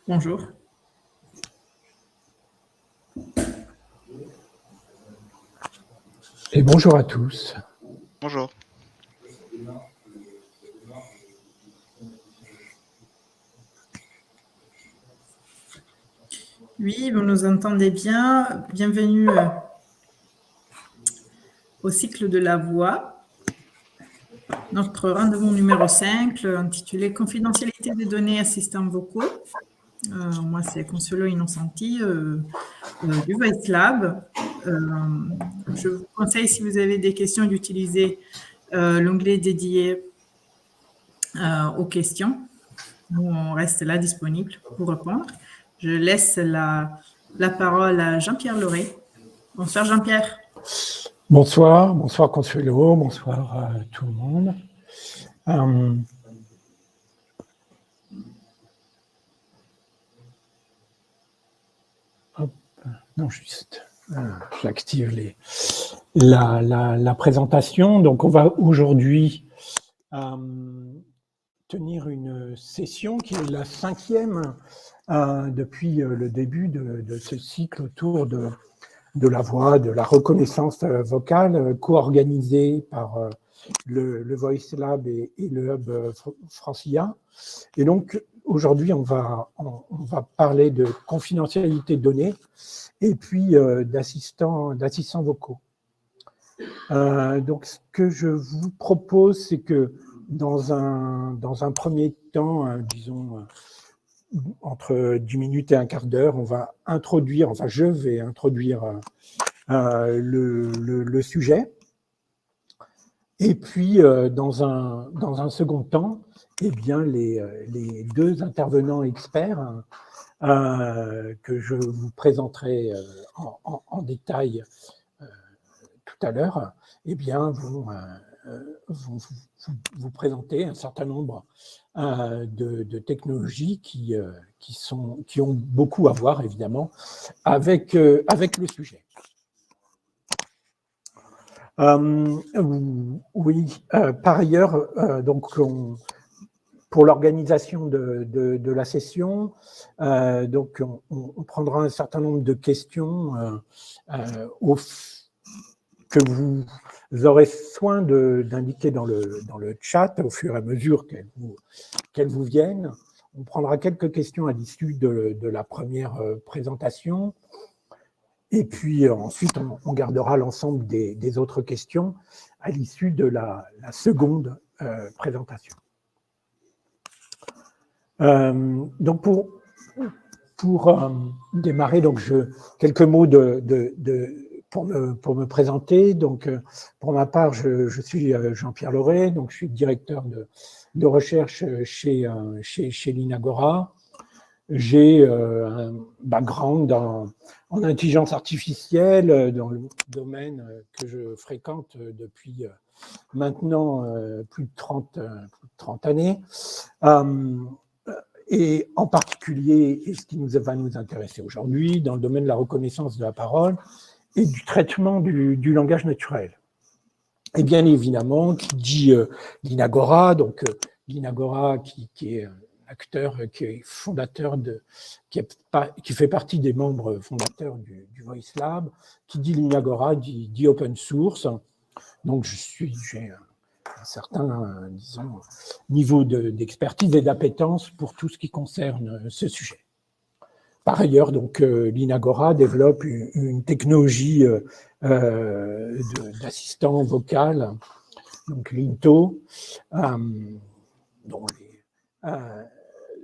Bonjour. Et bonjour à tous. Bonjour. Oui, vous nous entendez bien. Bienvenue au cycle de la voix. Notre rendez-vous numéro 5, intitulé Confidentialité des données assistants vocaux. Moi, c'est Consuelo Innocenti du Voice Lab. Je vous conseille, si vous avez des questions, d'utiliser l'onglet dédié aux questions. Nous, on reste là disponible pour répondre. Je laisse la parole à Jean-Pierre Lauré. Bonsoir Jean-Pierre. Bonsoir Consuelo, bonsoir à tout le monde. Non, juste, j'active la présentation. Donc, on va aujourd'hui tenir une session qui est la 5e depuis le début de ce cycle autour de la voix, de la reconnaissance vocale, co-organisée par le Voice Lab et le Hub Francia. Et donc, aujourd'hui, on va parler de confidentialité de données et puis d'assistants vocaux. Donc, ce que je vous propose, c'est que dans un premier temps, disons, entre 10 minutes et un quart d'heure, je vais introduire le sujet. Et puis, dans un second temps, eh bien, les deux intervenants experts que je vous présenterai en détail tout à l'heure, eh bien, vont vous présenter un certain nombre de technologies qui ont beaucoup à voir, évidemment, avec le sujet. Oui, par ailleurs, donc pour l'organisation de la session, donc on prendra un certain nombre de questions que vous aurez soin d'indiquer dans le chat au fur et à mesure qu'elles vous viennent. On prendra quelques questions à l'issue de la première présentation. Et puis ensuite, on gardera l'ensemble des autres questions à l'issue de la seconde présentation. Donc pour démarrer, donc quelques mots pour me présenter. Donc pour ma part, je suis Jean-Pierre Lauré, donc je suis directeur de recherche chez l'Inagora. J'ai un background en intelligence artificielle dans le domaine que je fréquente depuis maintenant plus de 30 années. Et en particulier, et ce qui va nous intéresser aujourd'hui, dans le domaine de la reconnaissance de la parole et du traitement du langage naturel. Et bien évidemment, qui dit l'Inagora, donc l'Inagora qui est acteur, qui est fondateur qui fait partie des membres fondateurs du Voice Lab, qui dit l'Inagora, dit open source. Donc j'ai un certain, disons, niveau d'expertise et d'appétence pour tout ce qui concerne ce sujet. Par ailleurs, donc l'Inagora développe une technologie d'assistant vocal, donc l'INTO,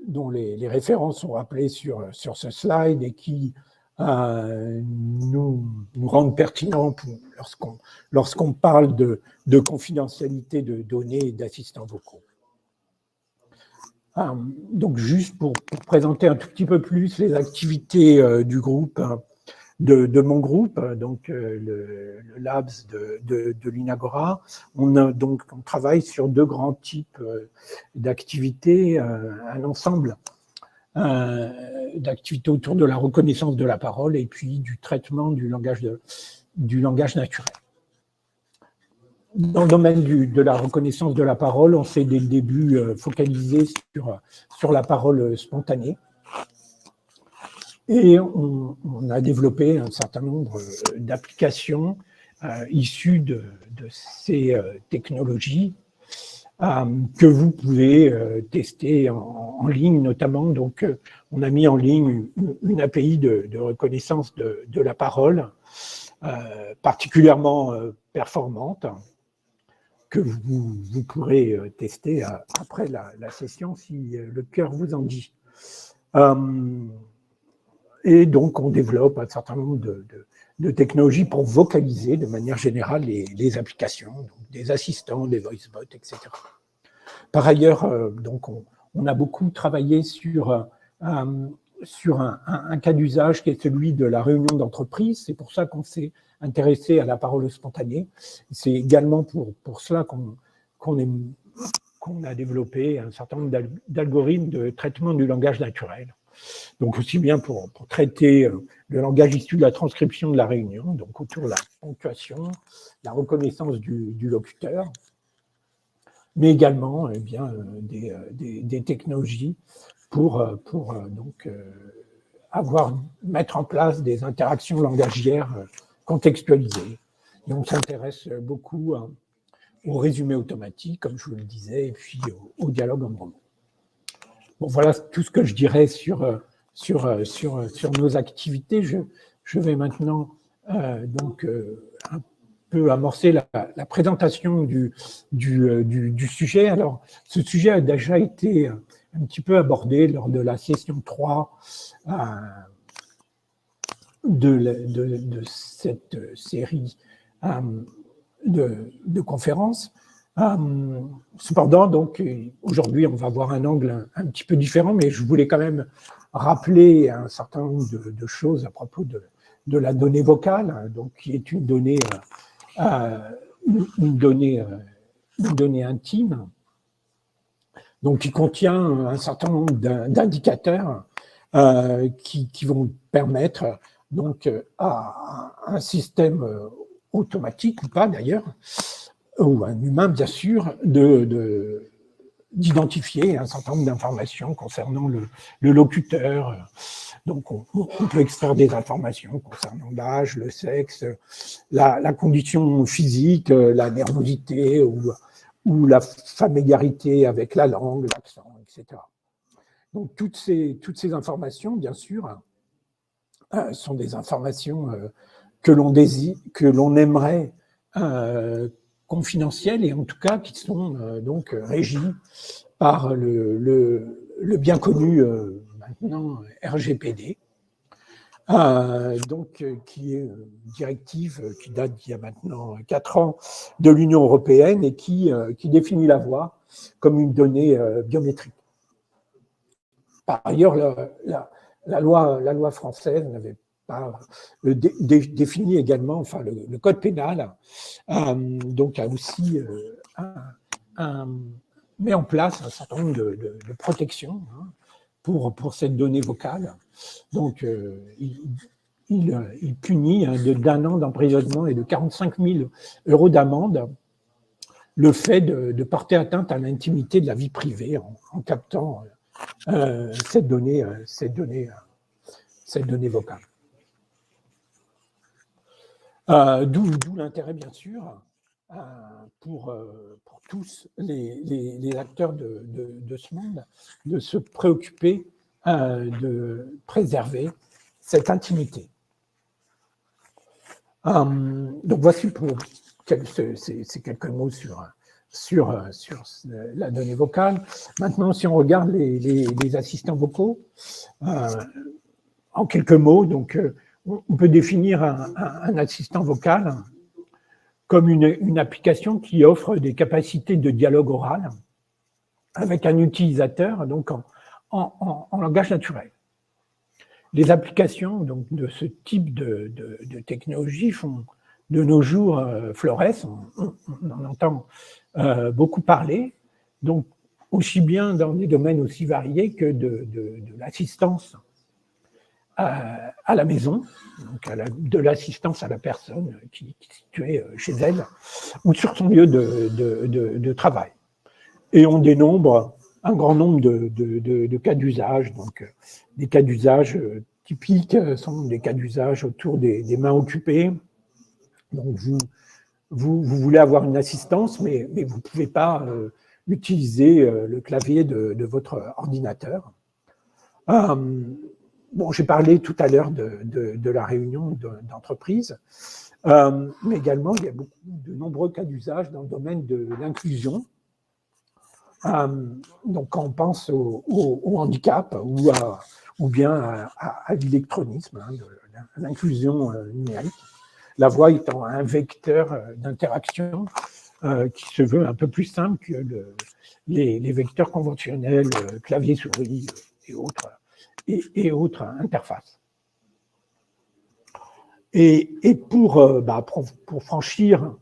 dont les références sont rappelées sur ce slide et qui nous rendent pertinents lorsqu'on parle de confidentialité de données et d'assistants vocaux. Donc juste pour présenter un tout petit peu plus les activités du groupe, de mon groupe, donc le Labs de l'Inagora, on travaille sur deux grands types d'activités, un ensemble d'activités autour de la reconnaissance de la parole et puis du traitement du langage naturel. Dans le domaine de la reconnaissance de la parole, on s'est dès le début focalisé sur la parole spontanée. Et on a développé un certain nombre d'applications issues de ces technologies que vous pouvez tester en ligne, notamment. Donc, on a mis en ligne une API de reconnaissance de la parole particulièrement performante que vous pourrez tester après la session si le cœur vous en dit. Et donc, on développe un certain nombre de technologies pour vocaliser de manière générale les applications, donc des assistants, des voicebots, etc. Par ailleurs, donc on a beaucoup travaillé sur un cas d'usage qui est celui de la réunion d'entreprise. C'est pour ça qu'on s'est intéressé à la parole spontanée. C'est également pour cela qu'on a développé un certain nombre d'algorithmes de traitement du langage naturel. Donc aussi bien pour traiter le langage issu de la transcription de la réunion, donc autour de la ponctuation, la reconnaissance du locuteur, mais également des technologies pour mettre en place des interactions langagières contextualisées. Et on s'intéresse beaucoup au résumé automatique, comme je vous le disais, et puis au dialogue en roman. Bon, voilà tout ce que je dirais sur nos activités. Je vais maintenant un peu amorcer la présentation du sujet. Alors, ce sujet a déjà été un petit peu abordé lors de la session 3 de cette série de conférences. Cependant, donc, aujourd'hui, on va voir un angle un petit peu différent, mais je voulais quand même rappeler un certain nombre de choses à propos de la donnée vocale, donc, qui est une donnée intime, donc qui contient un certain nombre d'indicateurs qui vont permettre donc à un système automatique ou pas d'ailleurs, ou un humain bien sûr, d'identifier un certain nombre d'informations concernant le locuteur. Donc on peut extraire des informations concernant l'âge, le sexe, la condition physique, la nervosité ou la familiarité avec la langue, l'accent, etc. Donc toutes ces informations, bien sûr, sont des informations que l'on aimerait confidentielles, et en tout cas qui sont donc régies par le bien connu maintenant RGPD, qui est une directive qui date d'il y a maintenant 4 ans de l'Union européenne et qui définit la voix comme une donnée biométrique. Par ailleurs, la loi française n'avait pas défini également, enfin le code pénal, donc a aussi met en place un certain nombre de protections pour cette donnée vocale. Donc il punit d'1 an d'emprisonnement et de 45 000 € d'amende le fait de porter atteinte à l'intimité de la vie privée en captant cette donnée vocale. D'où l'intérêt, bien sûr, pour tous les acteurs de ce monde, de se préoccuper de préserver cette intimité. Donc voici pour ces quelques mots sur la donnée vocale. Maintenant, si on regarde les assistants vocaux, en quelques mots, donc, on peut définir un assistant vocal comme une application qui offre des capacités de dialogue oral avec un utilisateur donc en langage naturel. Les applications donc, de ce type de technologie font de nos jours florès, on en entend beaucoup parler, donc aussi bien dans des domaines aussi variés que de l'assistance à la maison, donc de l'assistance à la personne qui est située chez elle ou sur son lieu de travail. Et on dénombre un grand nombre de cas d'usage, donc des cas d'usage typiques sont des cas d'usage autour des mains occupées. Donc, vous voulez avoir une assistance, mais vous ne pouvez pas utiliser le clavier de votre ordinateur. Bon, j'ai parlé tout à l'heure de la réunion d'entreprise, mais également, il y a de nombreux cas d'usage dans le domaine de l'inclusion. Donc, quand on pense au handicap ou bien à l'électronisme, hein, à l'inclusion numérique, la voix étant un vecteur d'interaction qui se veut un peu plus simple que les vecteurs conventionnels, clavier, souris et autres interfaces. Et pour franchir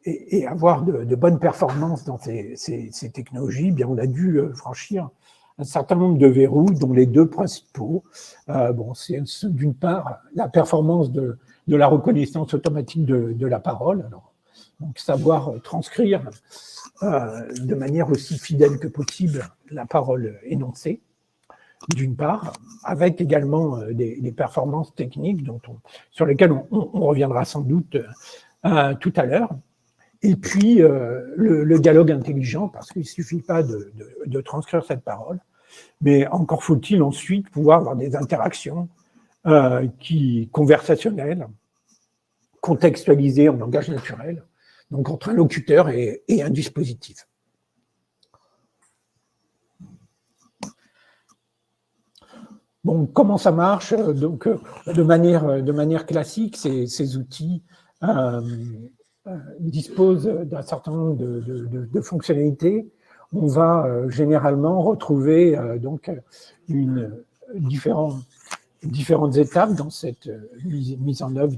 et avoir de bonnes performances dans ces technologies, bien, on a dû franchir un certain nombre de verrous, dont les deux principaux. C'est d'une part la performance de la reconnaissance automatique de la parole. Alors, donc, savoir transcrire de manière aussi fidèle que possible la parole énoncée, d'une part, avec également des performances techniques sur lesquelles on reviendra sans doute tout à l'heure. Et puis, le dialogue intelligent, parce qu'il ne suffit pas de transcrire cette parole, mais encore faut-il ensuite pouvoir avoir des interactions conversationnelles, contextualisées en langage naturel, donc entre un locuteur et un dispositif. Bon, comment ça marche? Donc, de manière classique, ces outils disposent d'un certain nombre de fonctionnalités. On va généralement retrouver différentes étapes dans cette mise en œuvre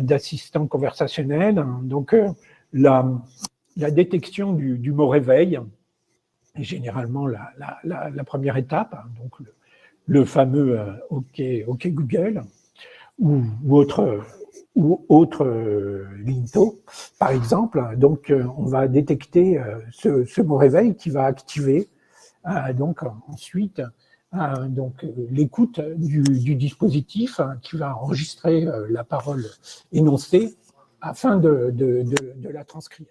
d'assistants conversationnels. Donc, la détection du mot réveil est généralement la première étape, hein, donc le fameux OK Google ou autre Linto, par exemple. Donc, on va détecter ce mot réveil qui va activer donc ensuite l'écoute du dispositif qui va enregistrer la parole énoncée afin de la transcrire.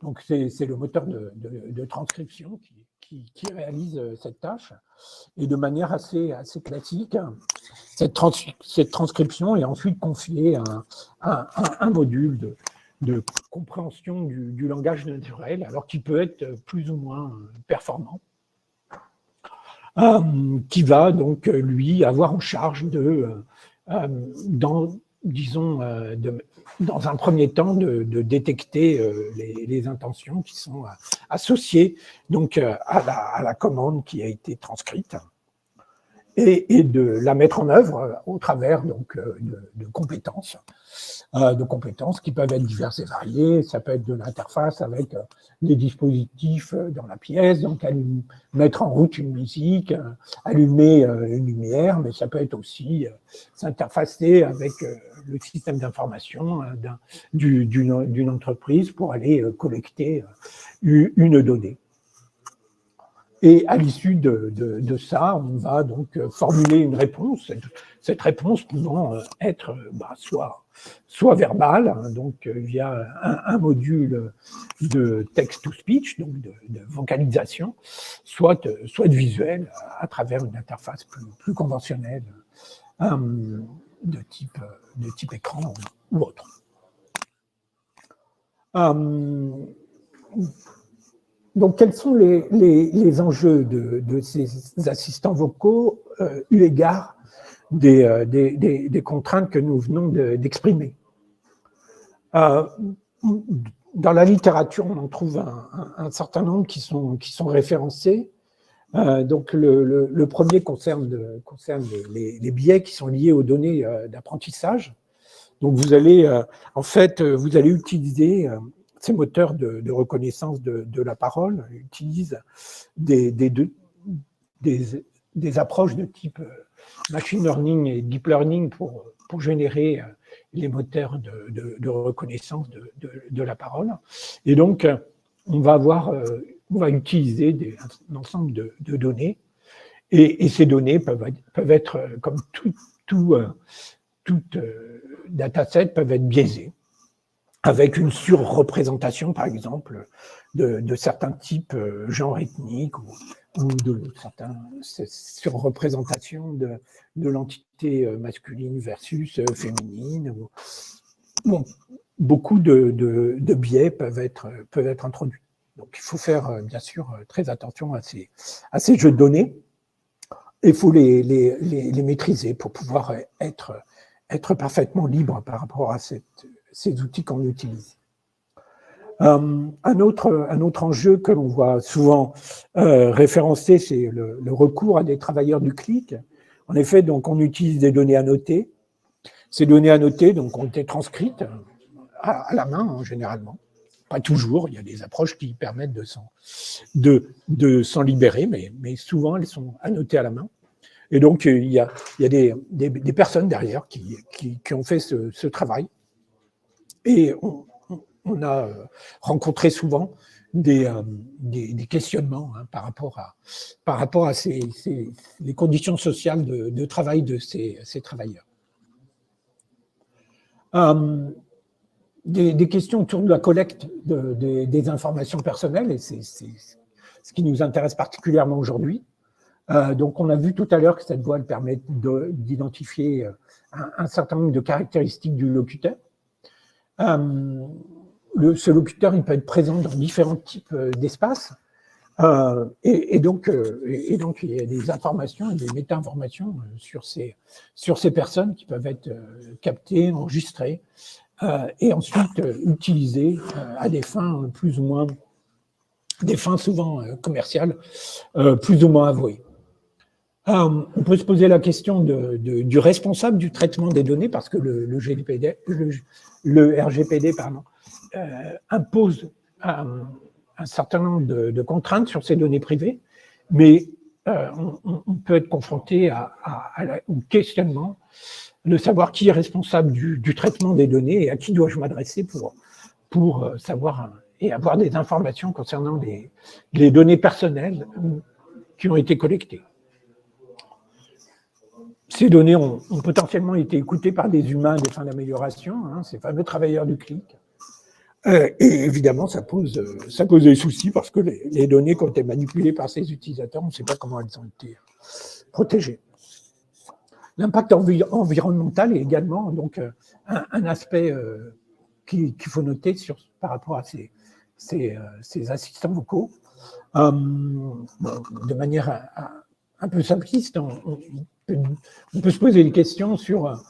Donc, c'est le moteur de transcription qui réalise cette tâche. Et de manière assez classique, cette transcription est ensuite confiée à un module de compréhension du langage naturel, alors qu'il peut être plus ou moins performant, qui va donc, lui, avoir en charge dans un premier temps, de détecter les intentions qui sont associées donc, à la commande qui a été transcrite et de la mettre en œuvre au travers donc, de compétences qui peuvent être diverses et variées. Ça peut être de l'interface avec les dispositifs dans la pièce, donc mettre en route une musique, allumer une lumière, mais ça peut être aussi s'interfacer avec le système d'information d'une entreprise pour aller collecter une donnée. Et à l'issue de ça, on va donc formuler une réponse, cette réponse pouvant être soit verbale, hein, donc via un module de text-to-speech, donc de vocalisation, soit visuel à travers une interface plus conventionnelle de type écran ou autre. Donc, quels sont les enjeux de ces assistants vocaux eu égard des contraintes que nous venons d'exprimer? Dans la littérature, on en trouve un certain nombre qui sont référencés. Donc, le premier concerne les biais qui sont liés aux données d'apprentissage. Donc, vous allez utiliser ces moteurs de reconnaissance de la parole, utilisent des approches de type machine learning et deep learning pour générer les moteurs de reconnaissance de la parole. Et donc, on va avoir on va utiliser un ensemble de données, et ces données peuvent être, comme tout dataset, peuvent être biaisées, avec une surreprésentation, par exemple, de certains types genre ethniques ou de certaines surreprésentations de l'entité masculine versus féminine. Bon, beaucoup de biais peuvent être introduits. Donc, il faut faire, bien sûr, très attention à ces jeux de données. Il faut les maîtriser pour pouvoir être parfaitement libre par rapport à ces outils qu'on utilise. Un autre enjeu que l'on voit souvent référencé, c'est le recours à des travailleurs du clic. En effet, donc, on utilise des données annotées. Ces données annotées donc, ont été transcrites à la main, généralement. Pas toujours, il y a des approches qui permettent de s'en libérer, mais souvent, elles sont annotées à la main. Et donc, il y a des personnes derrière qui ont fait ce travail. Et on a rencontré souvent des questionnements par rapport à les conditions sociales de travail de ces travailleurs. Des questions autour de la collecte des informations personnelles, et c'est ce qui nous intéresse particulièrement aujourd'hui. Donc, on a vu tout à l'heure que cette voie permet d'identifier un certain nombre de caractéristiques du locuteur. Ce locuteur, il peut être présent dans différents types d'espaces, et donc, il y a des informations et des méta-informations sur ces personnes qui peuvent être captées, enregistrées, et ensuite utilisées à des fins plus ou moins, des fins souvent commerciales, plus ou moins avouées. On peut se poser la question du responsable du traitement des données, parce que le RGPD impose un certain nombre de contraintes sur ces données privées, mais on peut être confronté au questionnement de savoir qui est responsable du traitement des données et à qui dois-je m'adresser pour savoir et avoir des informations concernant les données personnelles qui ont été collectées. Ces données ont potentiellement été écoutées par des humains à des fins d'amélioration, ces fameux travailleurs du clic. Et évidemment, ça pose des soucis parce que les données, quand elles sont manipulées par ces utilisateurs, on ne sait pas comment elles ont été protégées. L'impact environnemental est également donc, un aspect qu'il faut noter par rapport à ces assistants vocaux. De manière un peu simpliste, on peut se poser des questions sur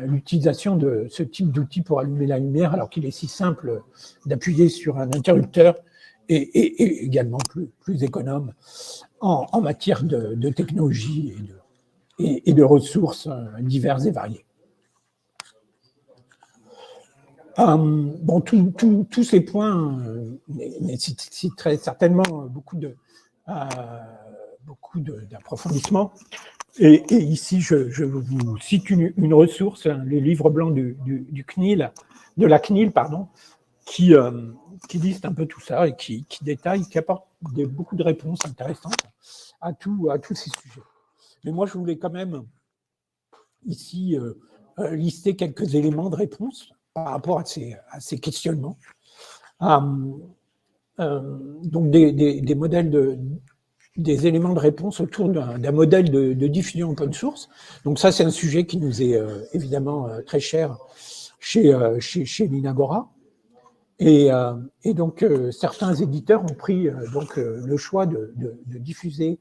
l'utilisation de ce type d'outil pour allumer la lumière, alors qu'il est si simple d'appuyer sur un interrupteur et également plus économe en matière de technologie et de ressources diverses et variées. Bon, tous ces points nécessiteraient certainement beaucoup d'approfondissement. Et ici, je vous cite une ressource, le livre blanc de la CNIL, qui liste un peu tout ça et qui détaille, qui apporte beaucoup de réponses intéressantes à tous ces sujets. Mais moi, je voulais quand même ici lister quelques éléments de réponse par rapport à ces questionnements. Donc, des modèles des éléments de réponse autour d'un modèle de diffusion open source. Donc ça, c'est un sujet qui nous est évidemment très cher chez l'Inagora. Et donc, certains éditeurs ont pris le choix de diffuser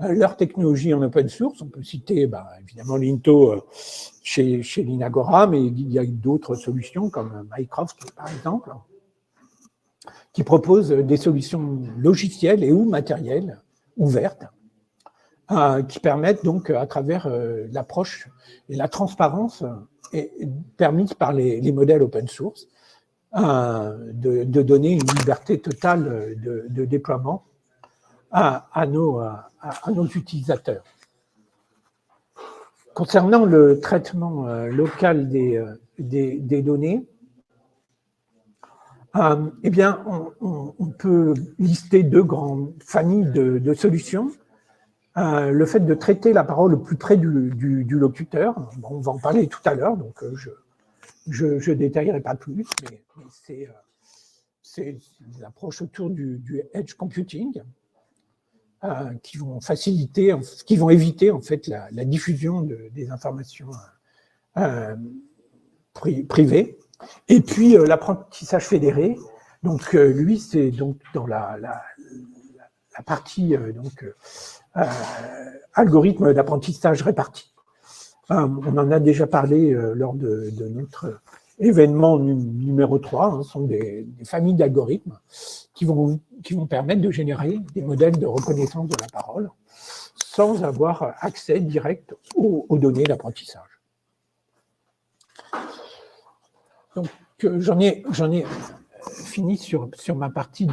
leur technologie en open source. On peut citer évidemment Linto chez l'Inagora, mais il y a d'autres solutions comme Mycroft, par exemple, qui proposent des solutions logicielles et ou matérielles ouvertes, qui permettent donc, à travers l'approche et la transparence permise par les modèles open source, de donner une liberté totale de déploiement à nos utilisateurs. Concernant le traitement local des données, Eh bien, on peut lister deux grandes familles de solutions. Le fait de traiter la parole au plus près du locuteur, bon, on va en parler tout à l'heure, donc je ne détaillerai pas plus, mais c'est l'approche autour du edge computing qui vont faciliter, qui vont éviter en fait la diffusion des informations privées. Et puis l'apprentissage fédéré, donc lui c'est donc dans la partie algorithme d'apprentissage réparti. On en a déjà parlé lors de notre événement numéro 3, hein, sont des familles d'algorithmes qui vont permettre de générer des modèles de reconnaissance de la parole sans avoir accès direct aux données d'apprentissage. Donc, j'en ai fini sur ma partie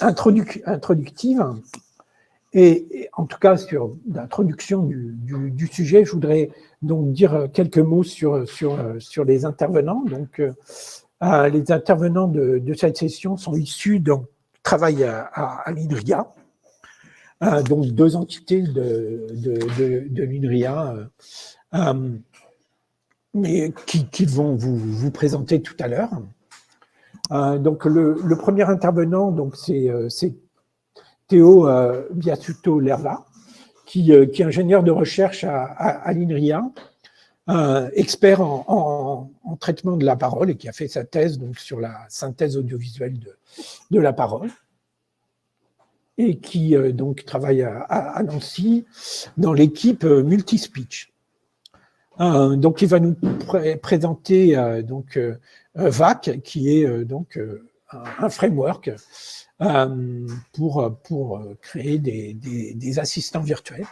introductive. Et en tout cas, sur l'introduction du sujet, je voudrais donc dire quelques mots sur les intervenants. Donc, les intervenants de cette session sont issus d'un travail à l'INRIA, donc deux entités de l'INRIA, mais qui vont vous présenter tout à l'heure. Donc, le premier intervenant, donc c'est Théo Biasuto-Lerva, qui est ingénieur de recherche à l'INRIA, expert en traitement de la parole et qui a fait sa thèse donc, sur la synthèse audiovisuelle de la parole et qui donc travaille à Nancy dans l'équipe Multispeech. Donc, il va nous présenter donc VAC, qui est donc un framework pour créer des assistants virtuels.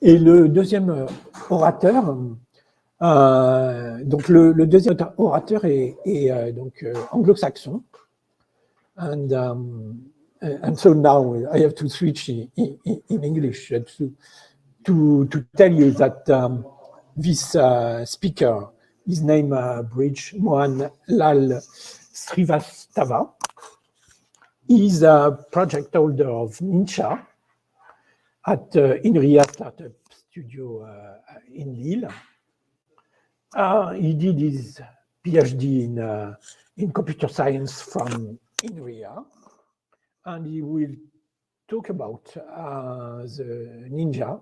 Et le deuxième orateur, donc le deuxième orateur est donc anglo-saxon. And so now I have to switch in English to tell you that this speaker, his name Bridge Mohan Lal Srivastava, is a project holder of Ninja at INRIA Startup Studio in Lille. He did his PhD in computer science from INRIA, and he will talk about the Ninja.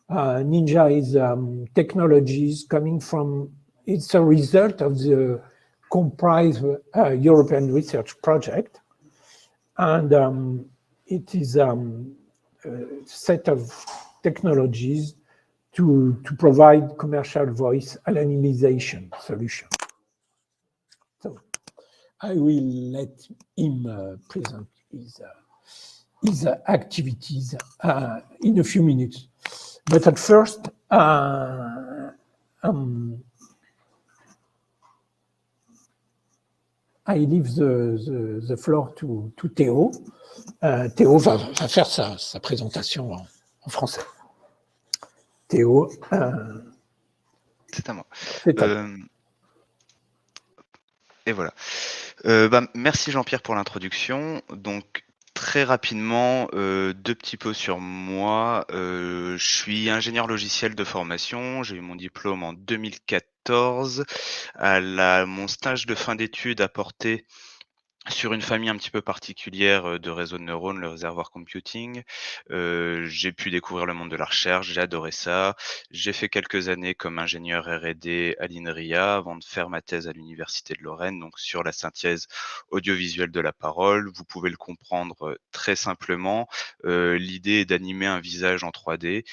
Ninja is technologies coming from, it's a result of the Comprise European Research Project, and it is a set of technologies to provide commercial voice anonymization solution. So I will let him present his activities in a few minutes. But at first, I leave the floor to Théo. Théo va faire sa présentation en français. Théo. C'est à moi. C'est à moi. Et voilà. Merci Jean-Pierre pour l'introduction. Donc, très rapidement, deux petits pots sur moi. Je suis ingénieur logiciel de formation. J'ai eu mon diplôme en 2014. Mon stage de fin d'études a porté sur une famille un petit peu particulière de réseaux de neurones, le réservoir computing. J'ai pu découvrir le monde de la recherche, j'ai adoré ça. J'ai fait quelques années comme ingénieur R&D à l'INRIA avant de faire ma thèse à l'Université de Lorraine, donc sur la synthèse audiovisuelle de la parole. Vous pouvez le comprendre très simplement. L'idée est d'animer un visage en 3D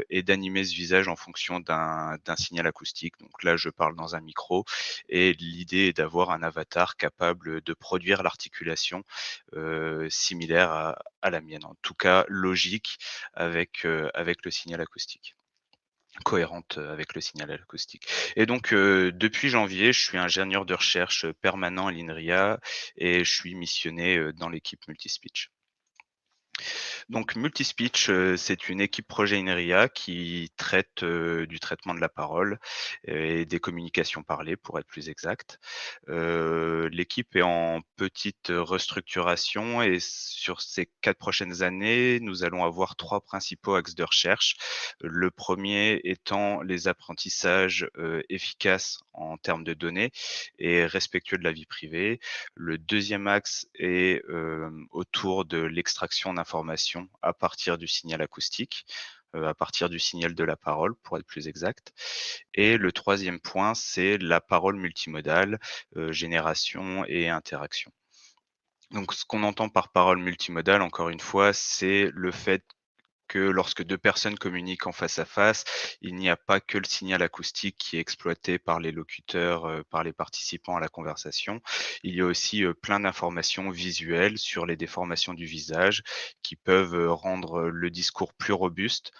et d'animer ce visage en fonction d'un signal acoustique. Donc là, je parle dans un micro et l'idée est d'avoir un avatar capable de produire l'articulation similaire à la mienne, en tout cas logique avec le signal acoustique, cohérente avec le signal acoustique. Et donc depuis janvier, je suis ingénieur de recherche permanent à l'INRIA et je suis missionné dans l'équipe Multispeech. Donc Multispeech, c'est une équipe projet Ineria qui traite du traitement de la parole et des communications parlées, pour être plus exact. L'équipe est en petite restructuration et sur ces 4 prochaines années, nous allons avoir 3 principaux axes de recherche. Le premier étant les apprentissages efficaces en termes de données et respectueux de la vie privée. Le deuxième axe est autour de l'extraction d'informations à partir du signal acoustique, à partir du signal de la parole, pour être plus exact. Et le troisième point, c'est la parole multimodale, génération et interaction. Donc ce qu'on entend par parole multimodale, encore une fois, c'est le fait que lorsque 2 personnes communiquent en face à face, il n'y a pas que le signal acoustique qui est exploité par les locuteurs, par les participants à la conversation. Il y a aussi, plein d'informations visuelles sur les déformations du visage qui peuvent, rendre, le discours plus robuste,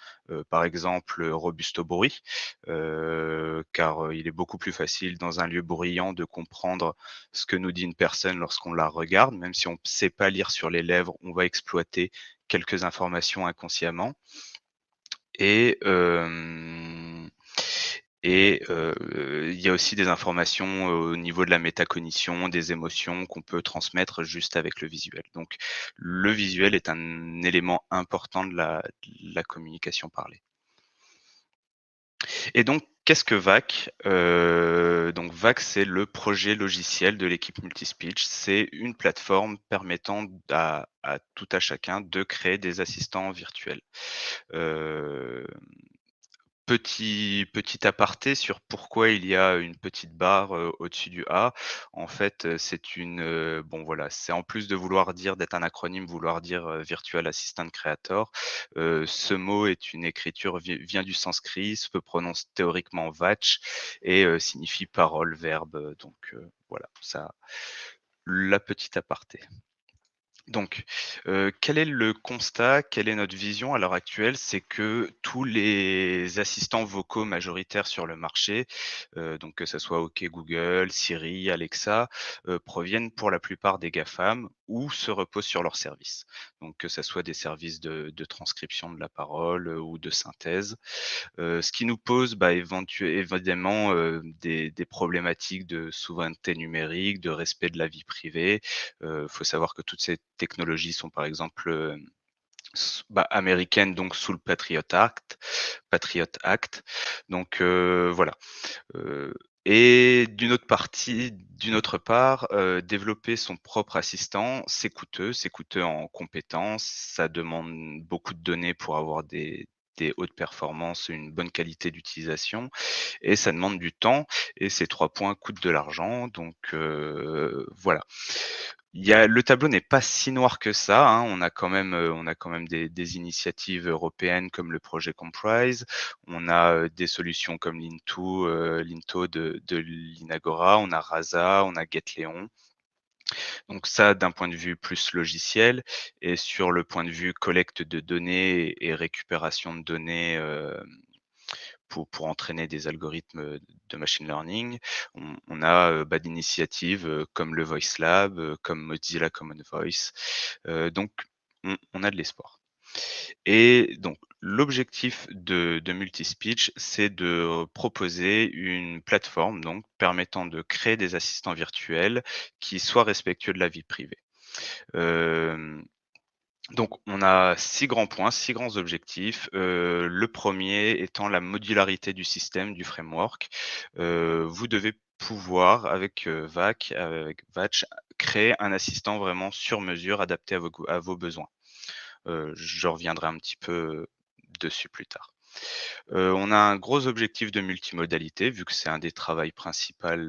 par exemple, robuste au bruit, car, il est beaucoup plus facile dans un lieu bruyant de comprendre ce que nous dit une personne lorsqu'on la regarde. Même si on ne sait pas lire sur les lèvres, on va exploiter quelques informations inconsciemment et hem il y a aussi des informations au niveau de la métacognition, des émotions qu'on peut transmettre juste avec le visuel. Donc le visuel est un élément important de la communication parlée. Et donc qu'est-ce que VAC? Donc VAC, c'est le projet logiciel de l'équipe Multispeech. C'est une plateforme permettant à tout à chacun de créer des assistants virtuels. Hem Petit aparté sur pourquoi il y a une petite barre, au-dessus du A. En fait, c'est bon voilà, c'est en plus de vouloir dire d'être un acronyme, vouloir dire, Virtual Assistant Creator. Ce mot est une écriture vient du sanskrit, se prononce théoriquement vatch et signifie parole, verbe, donc voilà, ça la petite aparté. Donc, quel est le constat? Quelle est notre vision à l'heure actuelle? C'est que tous les assistants vocaux majoritaires sur le marché, donc que ça soit OK Google, Siri, Alexa, proviennent pour la plupart des GAFAM ou se reposent sur leurs services. Donc que ça soit des services de transcription de la parole, ou de synthèse. Ce qui nous pose, bah, évidemment, des problématiques de souveraineté numérique, de respect de la vie privée. Faut savoir que toutes ces technologies sont par exemple, américaines, donc sous le Patriot Act. Donc voilà. Heu et d'une autre part, développer son propre assistant, c'est coûteux en compétences, ça demande beaucoup de données pour avoir des hautes performances, une bonne qualité d'utilisation et ça demande du temps et ces 3 points coûtent de l'argent donc voilà. Le tableau n'est pas si noir que ça, hein. On a quand même des initiatives européennes comme le projet Comprise. On a, des solutions comme Linto de l'Inagora, on a Rasa, on a Getleon. Donc ça, d'un point de vue plus logiciel et sur le point de vue collecte de données et récupération de données, pour entraîner des algorithmes, de machine learning. On a, d'initiatives, comme le Voice Lab, comme Mozilla Common Voice. Donc on a de l'espoir. Et donc l'objectif de Multispeech, c'est de proposer une plateforme donc permettant de créer des assistants virtuels qui soient respectueux de la vie privée. Hem donc on a 6 grands points, 6 grands objectifs. Le premier étant la modularité du système, du framework. Vous devez pouvoir avec, VAC, avec Vatch, créer un assistant vraiment sur mesure adapté à vos besoins. Je reviendrai un petit peu dessus plus tard. On a un gros objectif de multimodalité vu que c'est un des travails principal,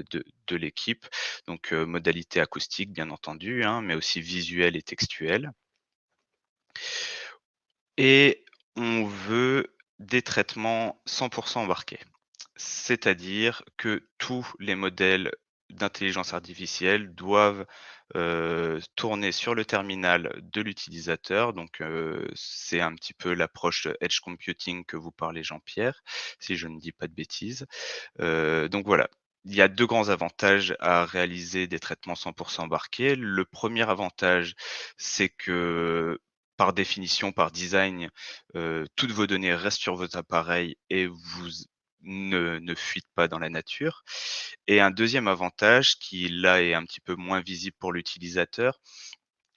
de l'équipe. Donc, modalité acoustique bien entendu, hein, mais aussi visuelle et textuelle. Et on veut des traitements 100 embarqués. C'est-à-dire que tous les modèles d'intelligence artificielle doivent, tourner sur le terminal de l'utilisateur. Donc, c'est un petit peu l'approche edge computing que vous parlez Jean-Pierre, si je ne dis pas de bêtises. Donc voilà, il y a 2 grands avantages à réaliser des traitements 100 embarqués. Le premier avantage, c'est que par définition, par design, toutes vos données restent sur vos appareils et vous ne fuitent pas dans la nature. Et un deuxième avantage qui, là, est un petit peu moins visible pour l'utilisateur,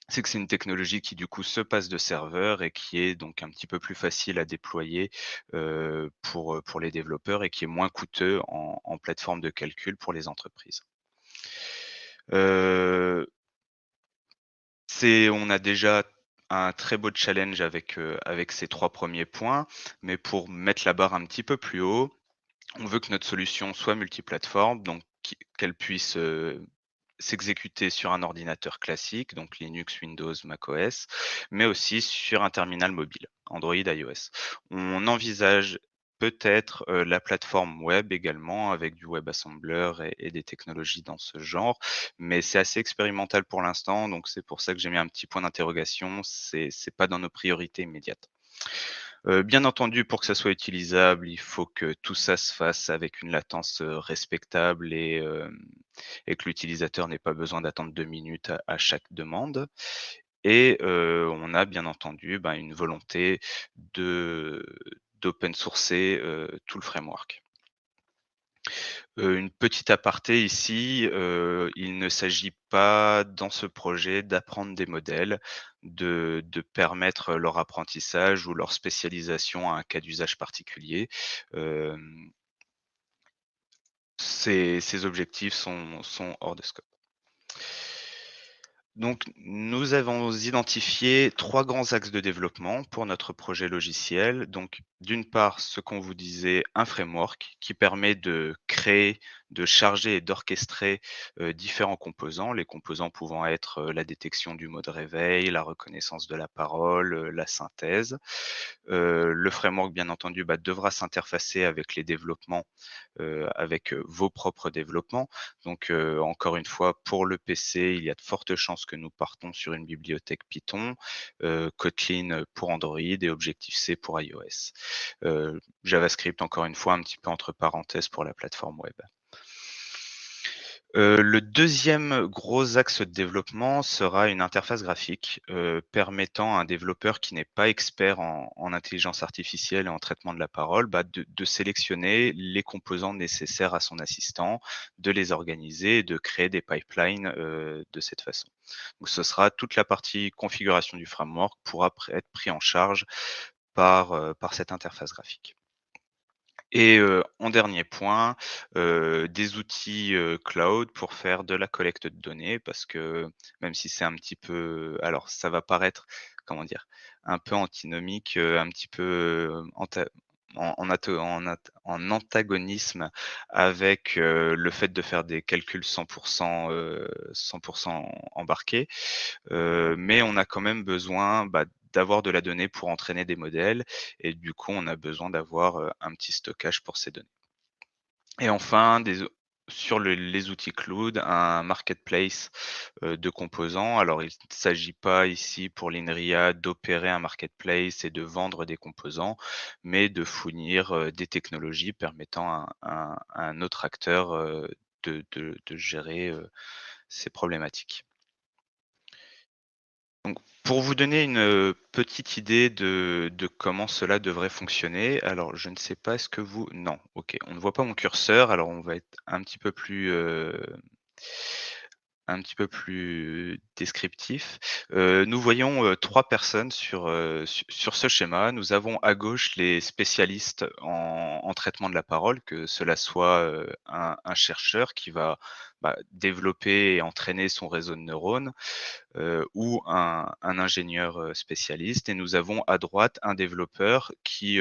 c'est que c'est une technologie qui, du coup, se passe de serveur et qui est donc un petit peu plus facile à déployer, pour les développeurs et qui est moins coûteux en plateforme de calcul pour les entreprises. Heu, on a déjà un très beau challenge avec ces 3 premiers points, mais pour mettre la barre un petit peu plus haut, on veut que notre solution soit multiplateforme, donc qu'elle puisse, s'exécuter sur un ordinateur classique, donc Linux, Windows, macOS, mais aussi sur un terminal mobile, Android, iOS. On envisage peut-être, la plateforme web également avec du WebAssembler et des technologies dans ce genre, mais c'est assez expérimental pour l'instant, donc c'est pour ça que j'ai mis un petit point d'interrogation. C'est pas dans nos priorités immédiates. Bien entendu, pour que ça soit utilisable, il faut que tout ça se fasse avec une latence, respectable et que l'utilisateur n'ait pas besoin d'attendre 2 minutes à chaque demande. Et on a bien entendu, ben, une volonté de d'open sourcer, tout le framework. Une petite aparté ici, il ne s'agit pas dans ce projet d'apprendre des modèles, de permettre leur apprentissage ou leur spécialisation à un cas d'usage particulier. Hem, ces objectifs sont hors de scope. Donc, nous avons identifié 3 grands axes de développement pour notre projet logiciel. Donc, d'une part, ce qu'on vous disait, un framework qui permet de créer, de charger et d'orchestrer, différents composants. Les composants pouvant être, la détection du mot de réveil, la reconnaissance de la parole, la synthèse. Le framework, bien entendu, bah, devra s'interfacer avec les développements, avec, vos propres développements. Donc, encore une fois, pour le PC, il y a de fortes chances que nous partons sur une bibliothèque Python, Kotlin pour Android et Objective-C pour iOS. JavaScript, encore une fois, un petit peu entre parenthèses pour la plateforme web. Le deuxième gros axe de développement sera une interface graphique, permettant à un développeur qui n'est pas expert en intelligence artificielle et en traitement de la parole, bah, de sélectionner les composants nécessaires à son assistant, de les organiser et de créer des pipelines, de cette façon. Donc ce sera toute la partie configuration du framework pourra être pris en charge par cette interface graphique. Et en dernier point, des outils, cloud pour faire de la collecte de données parce que même si c'est un petit peu alors ça va paraître, comment dire? Un peu antinomique, un petit peu, en antagonisme avec, le fait de faire des calculs 100 embarqués. Mais on a quand même besoin, bah, d'avoir de la donnée pour entraîner des modèles et du coup, on a besoin d'avoir, un petit stockage pour ces données. Et enfin, sur les outils cloud, un marketplace, de composants. Alors il ne s'agit pas ici pour l'INRIA d'opérer un marketplace et de vendre des composants, mais de fournir, des technologies permettant à un autre acteur, de gérer, ces problématiques. Donc, pour vous donner une, petite idée de comment cela devrait fonctionner, alors je ne sais pas, est-ce que vous non, OK, on ne voit pas mon curseur, alors on va être un petit peu plus descriptif. Nous voyons, 3 personnes sur ce schéma. Nous avons à gauche les spécialistes en traitement de la parole, que cela soit, un chercheur qui va, bah, développer et entraîner son réseau de neurones, ou un ingénieur, spécialiste et nous avons à droite un développeur qui,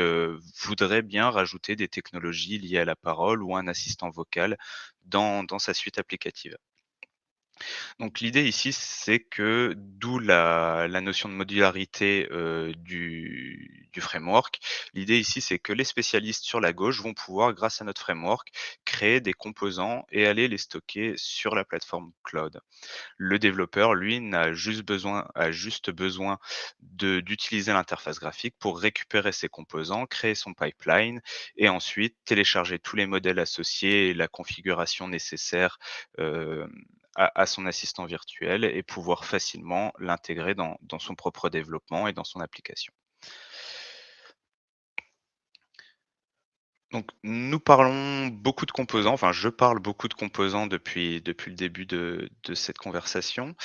voudrait bien rajouter des technologies liées à la parole ou un assistant vocal dans sa suite applicative. Donc l'idée ici, c'est que d'où la notion de modularité, du framework. L'idée ici, c'est que les spécialistes sur la gauche vont pouvoir, grâce à notre framework, créer des composants et aller les stocker sur la plateforme cloud. Le développeur, lui, a juste besoin d'utiliser l'interface graphique pour récupérer ses composants, créer son pipeline et ensuite télécharger tous les modèles associés et la configuration nécessaire, hem, à son assistant virtuel et pouvoir facilement l'intégrer dans son propre développement et dans son application. Donc, nous parlons beaucoup de composants, enfin je parle beaucoup de composants depuis le début de cette conversation.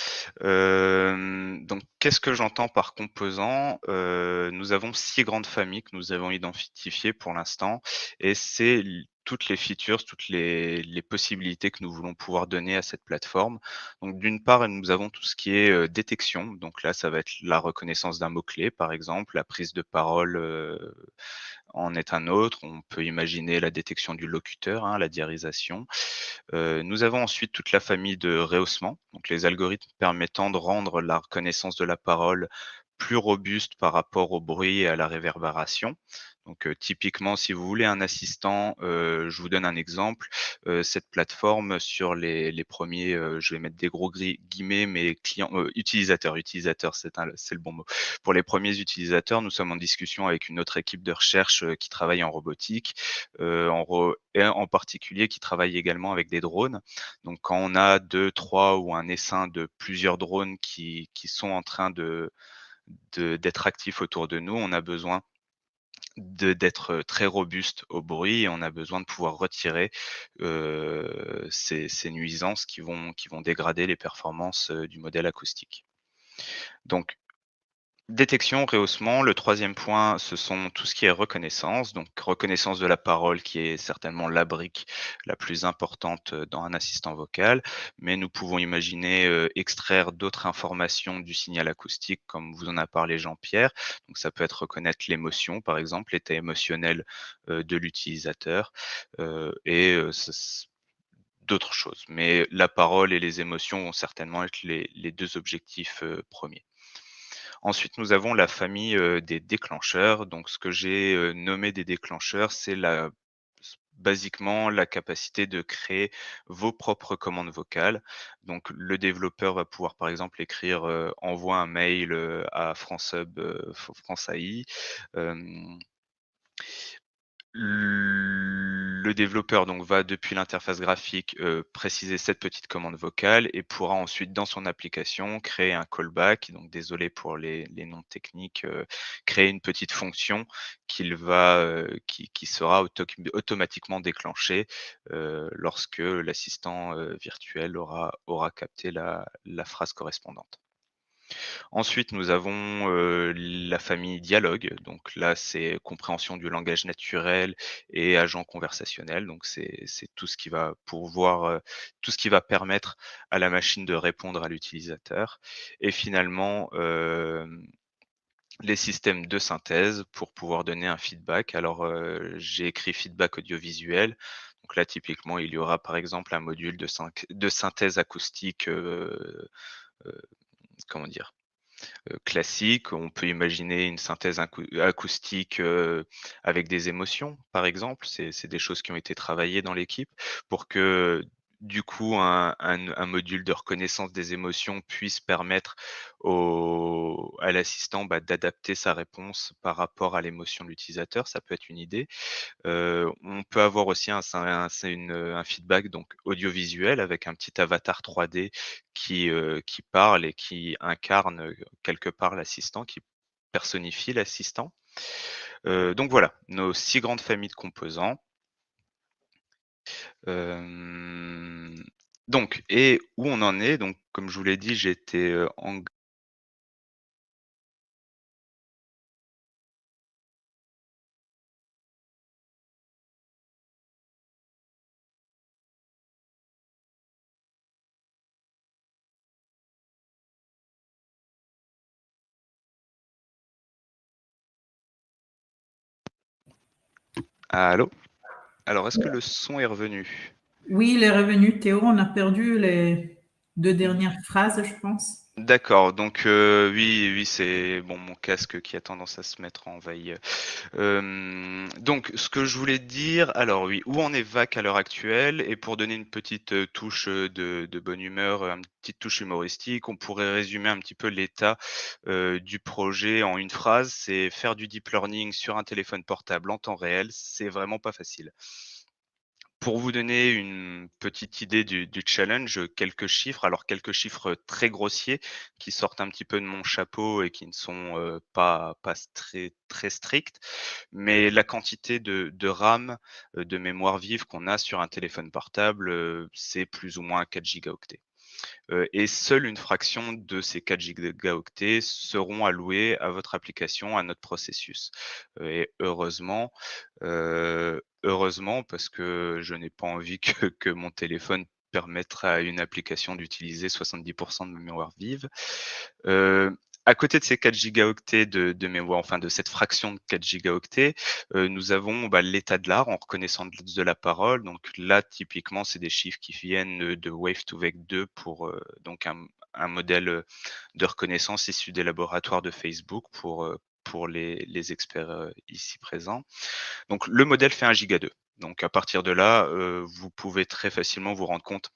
Donc qu'est-ce que j'entends par composants? Nous avons 6 grandes familles que nous avons identifiées pour l'instant et c'est toutes les features, toutes les possibilités que nous voulons pouvoir donner à cette plateforme. Donc d'une part, nous avons tout ce qui est, détection, donc là, ça va être la reconnaissance d'un mot-clé, par exemple, la prise de parole, en est un autre. On peut imaginer la détection du locuteur, hein, la diarisation. Nous avons ensuite toute la famille de rehaussement, donc les algorithmes permettant de rendre la reconnaissance de la parole plus robuste par rapport au bruit et à la réverbération. Donc, typiquement, si vous voulez un assistant, je vous donne un exemple. Cette plateforme sur les 1ers, je vais mettre des gros guillemets, mais clients, utilisateurs, c'est le bon mot. Pour les premiers utilisateurs, nous sommes en discussion avec une autre équipe de recherche, qui travaille en robotique, et en particulier qui travaille également avec des drones. Donc quand on a 2, 3 ou un essaim de plusieurs drones qui sont en train d'être actifs autour de nous, on a besoin d'être très robuste au bruit et on a besoin de pouvoir retirer, ces nuisances qui vont dégrader les performances, du modèle acoustique. Donc détection, rehaussement. Le troisième point, ce sont tout ce qui est reconnaissance. Donc, reconnaissance de la parole qui est certainement la brique la plus importante dans un assistant vocal. Mais nous pouvons imaginer extraire d'autres informations du signal acoustique, comme vous en a parlé Jean-Pierre. Donc, ça peut être reconnaître l'émotion, par exemple, l'état émotionnel de l'utilisateur d'autres choses. Mais la parole et les émotions vont certainement être les deux objectifs premiers. Ensuite, nous avons la famille, des déclencheurs. Donc ce que j'ai, nommé des déclencheurs, c'est basiquement la capacité de créer vos propres commandes vocales. Donc le développeur va pouvoir, par exemple, écrire, «Envoie un mail, à FranceHub, France AI». Hem Le développeur donc va depuis l'interface graphique, préciser cette petite commande vocale et pourra ensuite dans son application créer un callback. Donc désolé pour les noms techniques, créer une petite fonction qui sera automatiquement déclenchée, lorsque l'assistant, virtuel aura capté la phrase correspondante. Ensuite, nous avons, la famille dialogue. Donc là, c'est compréhension du langage naturel et agent conversationnel. Donc c'est tout ce qui va tout ce qui va permettre à la machine de répondre à l'utilisateur. Et finalement, les systèmes de synthèse pour pouvoir donner un feedback. Alors, j'ai écrit feedback audiovisuel. Donc là, typiquement, il y aura par exemple un module de synthèse acoustique, heu, comment dire? Classique. On peut imaginer une synthèse acoustique, avec des émotions, par exemple. C'est des choses qui ont été travaillées dans l'équipe pour que, du coup, un module de reconnaissance des émotions puisse permettre à l'assistant, bah, d'adapter sa réponse par rapport à l'émotion de l'utilisateur. Ça peut être une idée. On peut avoir aussi un feedback donc audiovisuel avec un petit avatar 3D qui parle et qui incarne, quelque part l'assistant, qui personnifie l'assistant. Donc voilà, nos 6 grandes familles de composants. Hem, donc et où on en est, donc comme je vous l'ai dit, j'ai été, en allô? Alors est-ce que le son est revenu? Oui, il est revenu, Théo. On a perdu les 2 dernières phrases, je pense. D'accord, donc oui, oui, c'est bon mon casque qui a tendance à se mettre en veille. Donc ce que je voulais dire, alors oui, où en est VAC à l'heure actuelle? Et pour donner une petite, touche, de bonne humeur, une petite touche humoristique, on pourrait résumer un petit peu l'état, du projet en une phrase. C'est faire du deep learning sur un téléphone portable en temps réel, c'est vraiment pas facile. Pour vous donner une petite idée du challenge, quelques chiffres. Alors quelques chiffres très grossiers qui sortent un petit peu de mon chapeau et qui ne sont, pas très stricts. Mais la quantité de RAM, de mémoire vive qu'on a sur un téléphone portable, c'est plus ou moins 4 gigaoctets. Et seule une fraction de ces 4 gigaoctets seront alloués à votre application, à notre processus. Et heureusement parce que je n'ai pas envie que mon téléphone permette à une application d'utiliser 70 de ma mémoire vive. Heu, à côté de ces 4 gigaoctets de mémoire, enfin de cette fraction de 4 gigaoctets, nous avons, bah, l'état de l'art en reconnaissant de la parole. Donc là, typiquement, c'est des chiffres qui viennent, de Wave2Vec 2 pour, donc un modèle, de reconnaissance issu des laboratoires de Facebook pour les experts, ici présents. Donc le modèle fait 1 giga 2. Donc à partir de là, vous pouvez très facilement vous rendre compte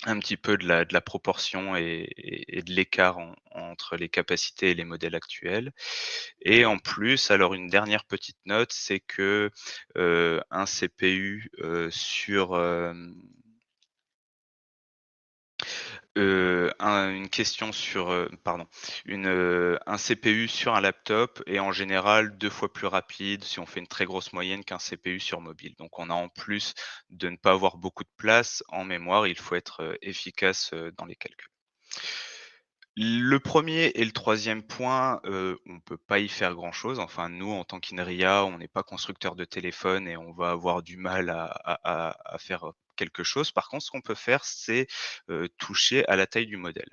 un petit peu de la proportion et de l'écart entre les capacités et les modèles actuels. Et en plus, alors une dernière petite note, c'est que, un CPU, une question sur, pardon, un CPU sur un laptop est en général 2 fois plus rapide si on fait une très grosse moyenne qu'un CPU sur mobile. Donc on a en plus de ne pas avoir beaucoup de place en mémoire, il faut être, efficace, dans les calculs. Le premier et le troisième point, on peut pas y faire grand-chose. Enfin, nous, en tant qu'Inria, on n'est pas constructeur de téléphone et on va avoir du mal à faire, quelque chose. Par contre, ce qu'on peut faire, c'est, toucher à la taille du modèle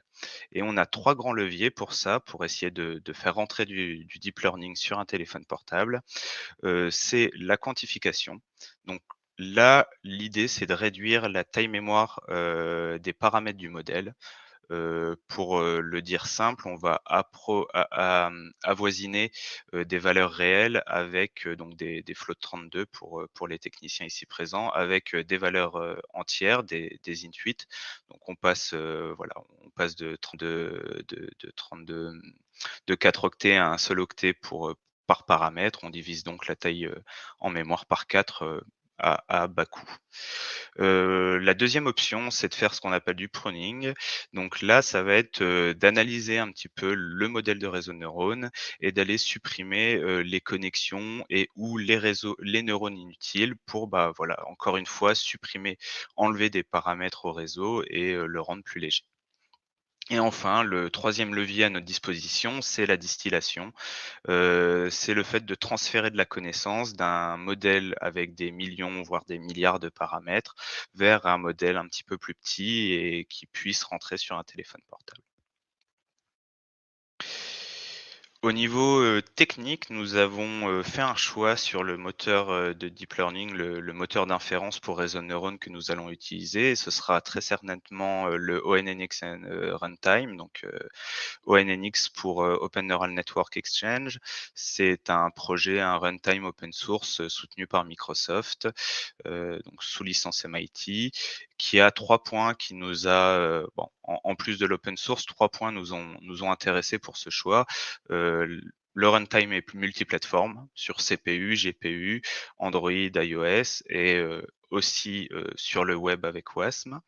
et on a 3 grands leviers pour ça, pour essayer de faire rentrer du deep learning sur un téléphone portable. C'est la quantification. Donc là, l'idée, c'est de réduire la taille mémoire, des paramètres du modèle. Pour, le dire simple, on va avoisiner, des valeurs réelles avec, donc des flots de 32 pour les techniciens ici présents, avec, des valeurs, entières, des int8. Donc on passe, voilà, on passe de 32, de 4 octets à un seul octet par paramètre. On divise donc la taille, en mémoire par 4, à bas coût. La deuxième option, c'est de faire ce qu'on appelle du pruning. Donc là, ça va être, d'analyser un petit peu le modèle de réseau de neurones et d'aller supprimer, les connexions et ou les neurones inutiles pour, bah, voilà, encore une fois, enlever des paramètres au réseau et le rendre plus léger. Et enfin, le troisième levier à notre disposition, c'est la distillation. C'est le fait de transférer de la connaissance d'un modèle avec des millions, voire des milliards de paramètres, vers un modèle un petit peu plus petit et qui puisse rentrer sur un téléphone portable. Au niveau, technique, nous avons, fait un choix sur le moteur, de deep learning, le moteur d'inférence pour réseau de neurones que nous allons utiliser. Ce sera très certainement, le ONNX Runtime, donc ONNX pour, Open Neural Network Exchange. C'est un projet, un runtime open source, soutenu par Microsoft, donc sous licence MIT, qui a 3 points qui nous a, bon, en plus de l'open source, 3 points nous ont intéressés pour ce choix. Le runtime est multiplateforme sur CPU, GPU, Android, iOS et aussi, sur le web avec WASM.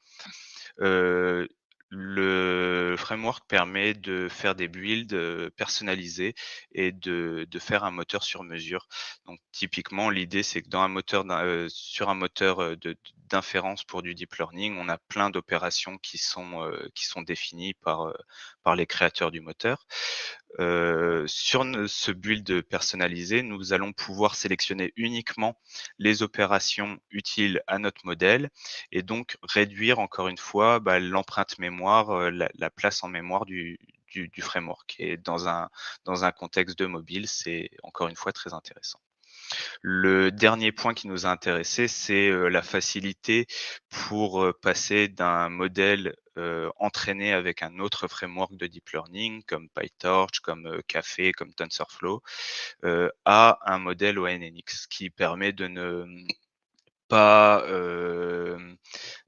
Heu, le framework permet de faire des builds, personnalisés et de faire un moteur sur mesure. Donc typiquement, l'idée, c'est que sur un moteur, d'inférence pour du deep learning, on a plein d'opérations qui sont définies par les créateurs du moteur. Sur ce build personnalisé, nous allons pouvoir sélectionner uniquement les opérations utiles à notre modèle et donc réduire encore une fois, bah, l'empreinte mémoire, la place en mémoire du framework et dans un contexte de mobile, c'est encore une fois très intéressant. Le dernier point qui nous a intéressé, c'est, la facilité pour, passer d'un modèle, entraîné avec un autre framework de deep learning comme PyTorch, comme, Caffe, comme TensorFlow, à un modèle ONNX qui permet de ne pas,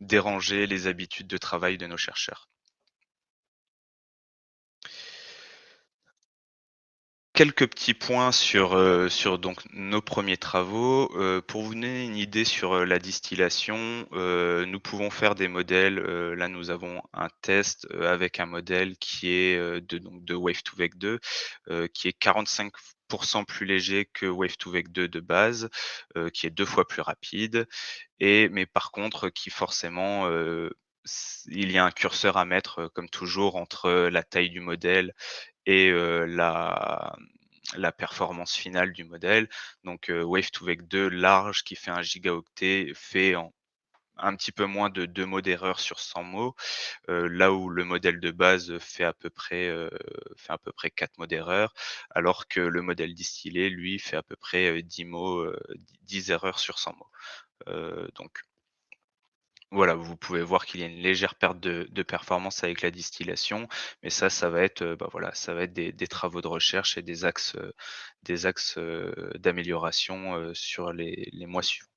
déranger les habitudes de travail de nos chercheurs. quelques petits points sur donc nos premiers travaux. Pour vous donner une idée sur la distillation, nous pouvons faire des modèles. Là, nous avons un test avec un modèle qui est de Wave2Vec 2, qui est 45% plus léger que Wave2Vec 2 de base, qui est 2 fois plus rapide. Mais par contre, qui forcément, il y a un curseur à mettre, comme toujours, entre la taille du modèle et la performance finale du modèle. Donc, Wave2Vec 2 large qui fait 1 gigaoctet fait en un petit peu moins de 2 mots d'erreur sur 100 mots, là où le modèle de base fait à peu près 4 mots d'erreur, alors que le modèle distillé, lui, fait à peu près 10 mots, 10 erreurs sur 100 mots. Donc voilà, vous pouvez voir qu'il y a une légère perte de performance avec la distillation, mais ça va être, voilà, ça va être des travaux de recherche et des axes d'amélioration, sur les mois suivants.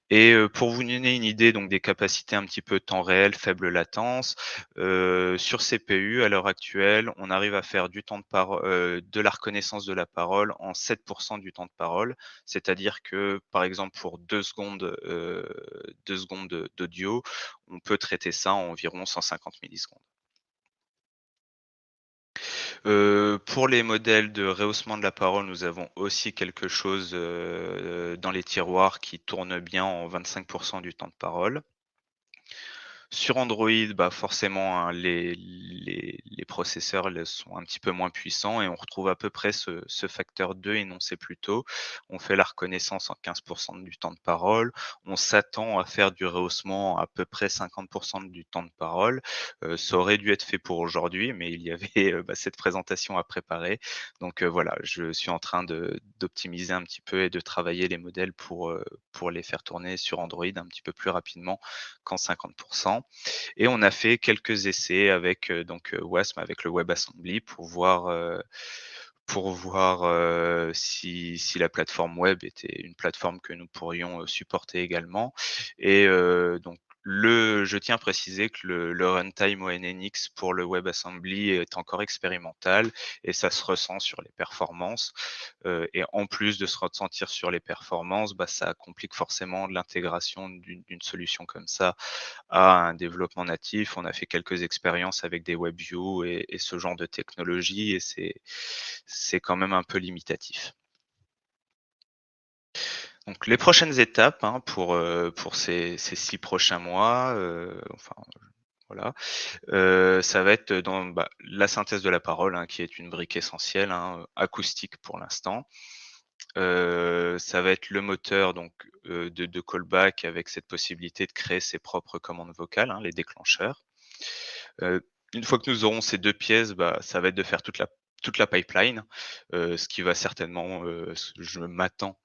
Et pour vous donner une idée donc des capacités un petit peu temps réel, faible latence, sur CPU à l'heure actuelle, on arrive à faire de la reconnaissance de la parole en 7 du temps de parole. C'est-à-dire que, par exemple, pour 2 secondes d'audio, on peut traiter ça en environ 150 millisecondes. Pour les modèles de rehaussement de la parole, nous avons aussi quelque chose, dans les tiroirs qui tourne bien en 25 du temps de parole. Sur Android, forcément, hein, les processeurs sont un petit peu moins puissants et on retrouve à peu près ce facteur 2 énoncé plus tôt. On fait la reconnaissance en 15 du temps de parole. On s'attend à faire du rehaussement à peu près 50 du temps de parole. Ça aurait dû être fait pour aujourd'hui, mais il y avait, cette présentation à préparer. Donc, voilà, je suis en train d'optimiser un petit peu et de travailler les modèles pour les faire tourner sur Android un petit peu plus rapidement qu'en 50. Et on a fait quelques essais avec WASM, avec le WebAssembly pour voir si la plateforme web était une plateforme que nous pourrions supporter également. Et donc je tiens à préciser que le runtime ONNX pour le WebAssembly est encore expérimental et ça se ressent sur les performances. Et en plus de se ressentir sur les performances, ça complique forcément l'intégration d'une solution comme ça à un développement natif. On a fait quelques expériences avec des WebView et ce genre de technologie et c'est quand même un peu limitatif. Donc les prochaines étapes, hein, pour ces 6 prochains mois, enfin voilà, ça va être dans, la synthèse de la parole, hein, qui est une brique essentielle, hein, acoustique pour l'instant. Ça va être le moteur donc, de callback avec cette possibilité de créer ses propres commandes vocales, hein, les déclencheurs. Une fois que nous aurons ces 2 pièces, ça va être de faire toute la pipeline, ce qui va certainement, je m'attends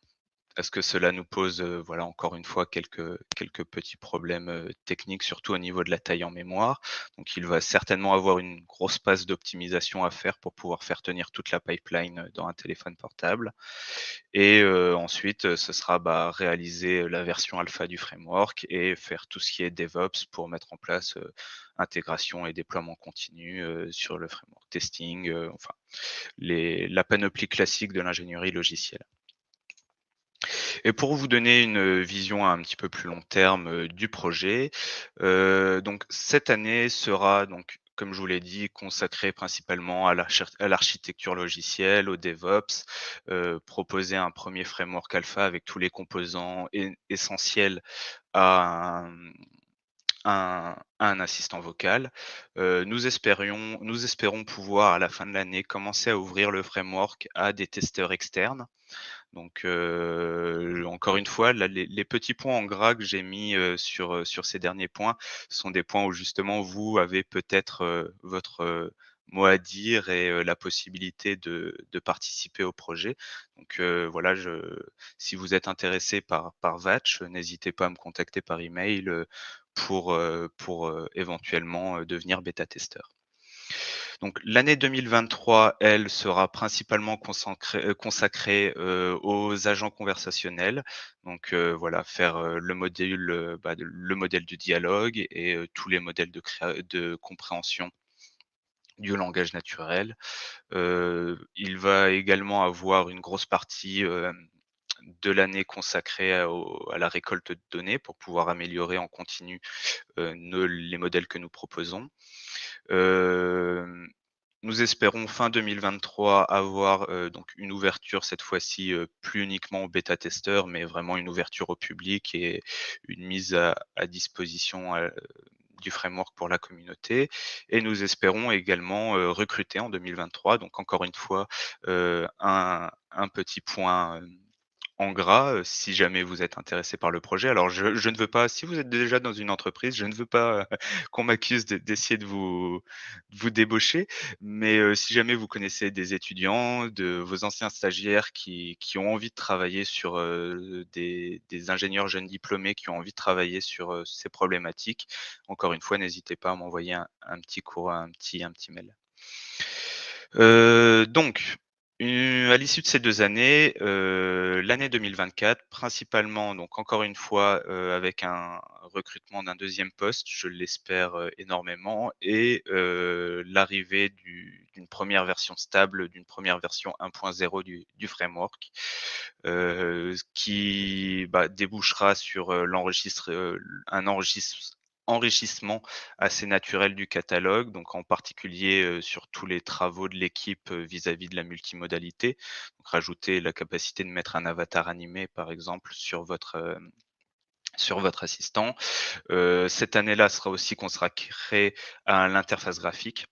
à ce que cela nous pose, voilà, encore une fois, quelques petits problèmes, techniques, surtout au niveau de la taille en mémoire. Donc il va certainement avoir une grosse passe d'optimisation à faire pour pouvoir faire tenir toute la pipeline, dans un téléphone portable. Et ensuite, ce sera, réaliser la version alpha du framework et faire tout ce qui est DevOps pour mettre en place, intégration et déploiement continu, sur le framework, testing, enfin la panoplie classique de l'ingénierie logicielle. Et pour vous donner une vision un petit peu plus long terme, du projet, donc cette année sera donc, comme je vous l'ai dit, consacrée principalement à l'architecture logicielle, au DevOps, proposer un premier framework alpha avec tous les composants essentiels à un assistant vocal. Nous espérons pouvoir, à la fin de l'année, commencer à ouvrir le framework à des testeurs externes. Donc, encore une fois, là, les petits points en gras que j'ai mis, sur ces derniers points, sont des points où justement vous avez peut-être, votre, mot à dire et la possibilité de participer au projet. Donc, voilà, si vous êtes intéressé par Vatch, n'hésitez pas à me contacter par email, pour éventuellement, devenir bêta-testeur. Donc l'année 2023, elle, sera principalement consacrée, aux agents conversationnels. Donc, voilà, faire, le modèle du dialogue et tous les modèles de compréhension du langage naturel. Il va également avoir une grosse partie de l'année consacrée à la récolte de données pour pouvoir améliorer en continu les modèles que nous proposons. Hem, Nous espérons fin 2023 avoir donc une ouverture cette fois-ci plus uniquement aux bêta-testeurs, mais vraiment une ouverture au public et une mise à disposition du framework pour la communauté. Et nous espérons également recruter en 2023. Donc encore une fois, un petit point en gras, si jamais vous êtes intéressé par le projet. Alors je ne veux pas, si vous êtes déjà dans une entreprise, je ne veux pas qu'on m'accuse d'essayer de vous débaucher, mais si jamais vous connaissez des étudiants, de vos anciens stagiaires qui ont envie de travailler sur, des ingénieurs jeunes diplômés qui ont envie de travailler sur, ces problématiques, encore une fois, n'hésitez pas à m'envoyer un petit mail. Donc, à l'issue de ces 2 années, l'année 2024 principalement, donc encore une fois, avec un recrutement d'un deuxième poste, je l'espère, énormément et l'arrivée d'une première version stable, d'une première version 1.0 du framework, qui, débouchera sur, un enrichissement assez naturel du catalogue, donc en particulier, sur tous les travaux de l'équipe, vis-à-vis de la multimodalité. Donc rajouter la capacité de mettre un avatar animé, par exemple, sur votre assistant. Cette année-là sera aussi consacrée à l'interface graphique,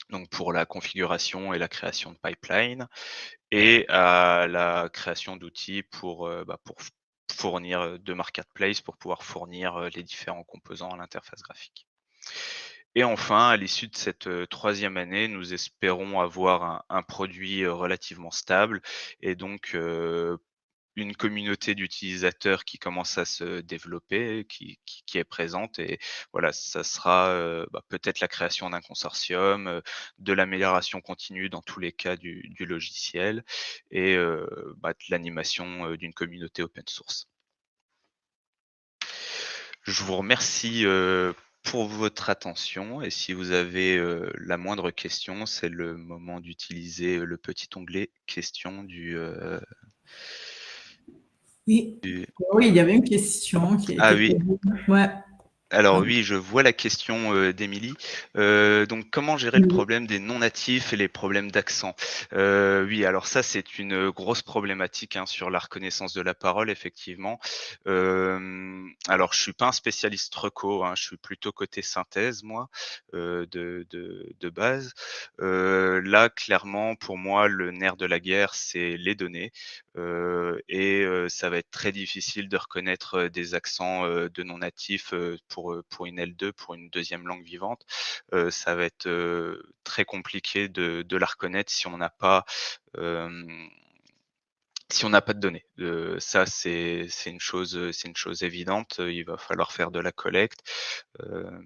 donc pour la configuration et la création de pipeline et à la création d'outils pour fournir, de marketplace, pour pouvoir fournir, les différents composants à l'interface graphique. Et enfin, à l'issue de cette 3e année, nous espérons avoir un produit, relativement stable et donc une communauté d'utilisateurs qui commence à se développer, qui est présente et voilà, ça sera, peut-être la création d'un consortium, de l'amélioration continue dans tous les cas du logiciel et de l'animation, d'une communauté open source. Je vous remercie, pour votre attention et si vous avez, la moindre question, c'est le moment d'utiliser, le petit onglet questions Oui. du Oui, il y avait une question qui a ah été oui. posée. Ouais. Alors Hein. oui, je vois la question, d'Émilie. Donc comment gérer le Oui. problème des non-natifs et les problèmes d'accent? Oui, alors ça, c'est une grosse problématique, hein, sur la reconnaissance de la parole, effectivement. Alors je suis pas un spécialiste reco, hein, je suis plutôt côté synthèse, moi, de base. Là, clairement, pour moi, le nerf de la guerre, c'est les données, et ça va être très difficile de reconnaître, des accents, de non-natifs, pour une L2, pour une deuxième langue vivante. Ça va être, très compliqué de la reconnaître hem, si on n'a pas de données. Ça, c'est une chose évidente, il va falloir faire de la collecte. Hem,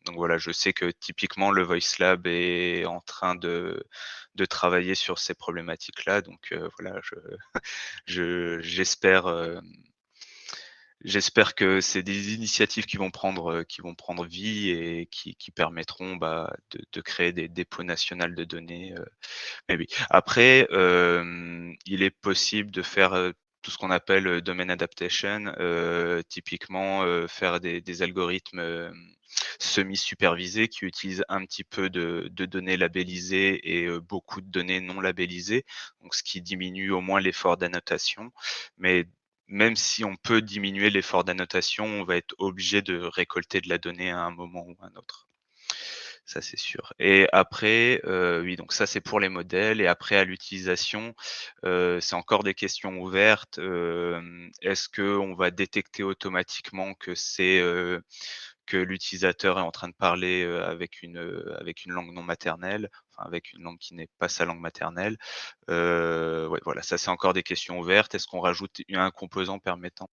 donc voilà, je sais que typiquement le Voice Lab est en train de travailler sur ces problématiques-là, donc voilà, j'espère, j'espère que c'est des initiatives qui vont prendre vie et qui permettront, de créer des dépôts nationaux de données, mais oui. Après, il est possible de faire, tout ce qu'on appelle, domain adaptation, typiquement, faire des algorithmes, semi-supervisés qui utilisent un petit peu de données labellisées et beaucoup de données non labellisées, donc ce qui diminue au moins l'effort d'annotation. Mais même si on peut diminuer l'effort d'annotation, on va être obligé de récolter de la donnée à un moment ou à un autre. Ça, c'est sûr et après, oui, donc ça, c'est pour les modèles et après à l'utilisation, c'est encore des questions ouvertes. Est-ce qu'on va détecter automatiquement que l'utilisateur est en train de parler, avec une langue non maternelle, enfin avec une langue qui n'est pas sa langue maternelle? Ouais, voilà, ça, c'est encore des questions ouvertes. Est-ce qu'on rajoute un composant permettant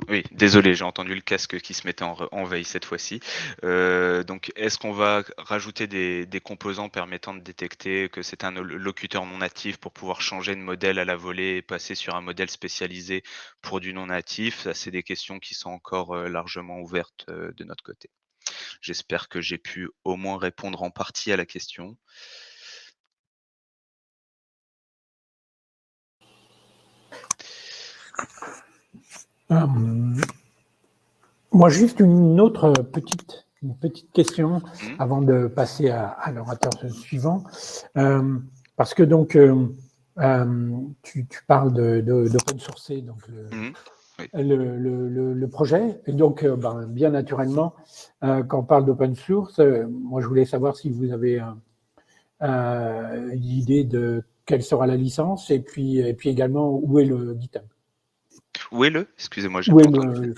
Oui, désolé, j'ai entendu le casque qui se mettait en veille cette fois-ci. Donc est-ce qu'on va rajouter des composants permettant de détecter que c'est un locuteur non natif pour pouvoir changer de modèle à la volée et passer sur un modèle spécialisé pour du non natif? Ça, c'est des questions qui sont encore, largement ouvertes, de notre côté. J'espère que j'ai pu au moins répondre en partie à la question. Moi, juste une autre petite question Mmh. avant de passer à l'orateur suivant. Parce que donc, tu parles d'open sourcer donc Mmh. Oui. le projet. Et donc, bien naturellement, quand on parle d'open source, moi, je voulais savoir si vous avez une idée de quelle sera la licence et puis également où est le GitHub. Où est le? Excusez-moi, j'ai Où pas est entendu.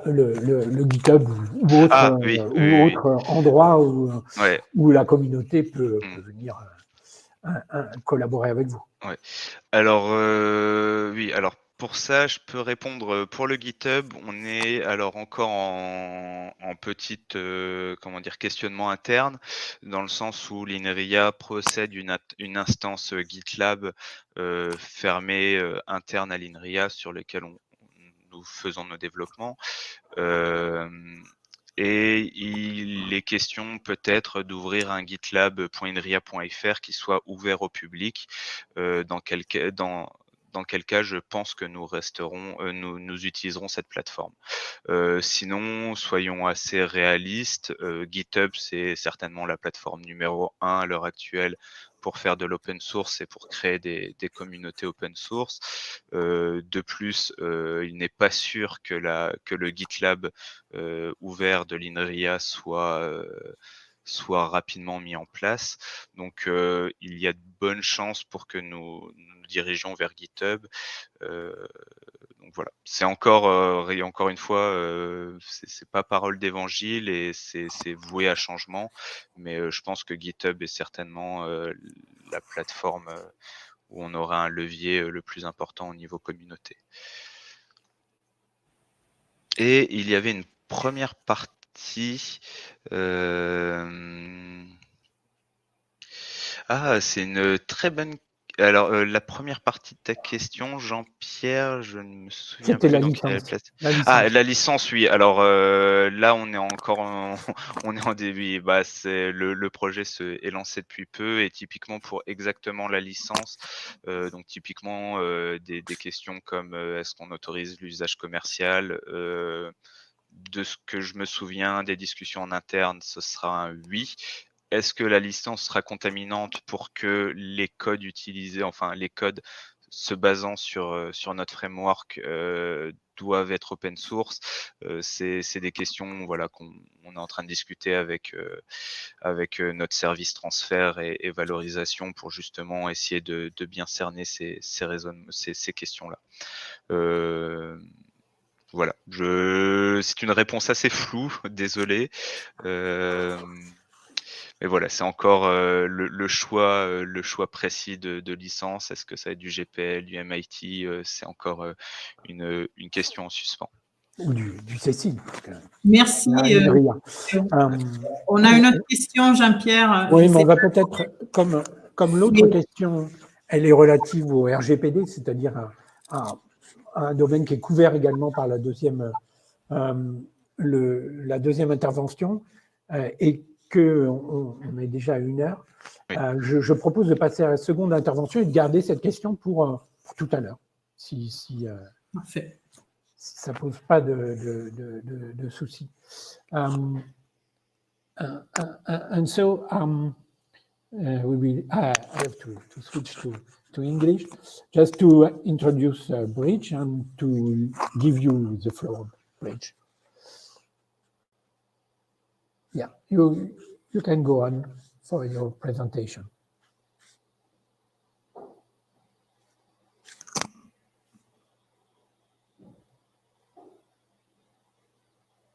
le GitHub ou Ah oui, oui, oui, oui. autre endroit Ouais. où la communauté peut Mmh. venir collaborer avec vous. Ouais. Alors, oui, alors pour ça, je peux répondre, pour le GitHub, on est alors encore en petite, comment dire? Questionnement interne, dans le sens où l'INRIA procède une instance, GitLab, fermée, interne à l'INRIA sur lequel nous faisons nos développements. Et il est question peut-être d'ouvrir un gitlab.inria.fr qui soit ouvert au public, dans quel cas je pense que nous resterons, nous utiliserons cette plateforme. Sinon, soyons assez réalistes, GitHub, c'est certainement la plateforme numéro 1 à l'heure actuelle pour faire de l'open source et pour créer des communautés open source. De plus, il n'est pas sûr que le GitLab ouvert de l'INRIA soit rapidement mis en place. Donc, il y a de bonnes chances pour que nous dirigions vers GitHub. Donc voilà, c'est encore une fois, c'est pas parole d'évangile et c'est voué à changement, mais je pense que GitHub est certainement la plateforme où on aura un levier le plus important au niveau communauté. Et il y avait une première partie. Ah, c'est une très bonne. Alors, la première partie de ta question, Jean-Pierre, je ne me souviens C'était plus la dans quelle licence. place. La Ah, licence. la licence, oui. Alors là, on est encore on est en début. Bah, c'est le projet est lancé depuis peu et typiquement pour exactement la licence. Donc typiquement des questions comme est-ce qu'on autorise l'usage commercial. De ce que je me souviens des discussions en interne, ce sera un oui. Est-ce que la licence sera contaminante pour que les codes utilisés, enfin les codes se basant sur notre framework doivent être open source? C'est des questions voilà, qu'on est en train de discuter avec notre service transfert et valorisation pour justement essayer de bien cerner ces questions-là. Voilà, c'est une réponse assez floue, désolé. Mais voilà, c'est encore le choix précis de licence. Est-ce que ça va être du GPL, du MIT? C'est encore une question en suspens. Ou du Cécile. Merci. On a une autre question, Jean-Pierre. Oui, mais on va peut-être, comme l'autre question, elle est relative au RGPD, c'est-à-dire à un domaine qui est couvert également par la deuxième intervention, et qu'on est déjà à 1 heure. Oui. Je propose de passer à la seconde intervention et de garder cette question pour tout à l'heure, si ça ne pose pas de soucis. And so I have to switch to English just to introduce Bridge and to give you the floor, Bridge. Yeah, you can go on for your presentation.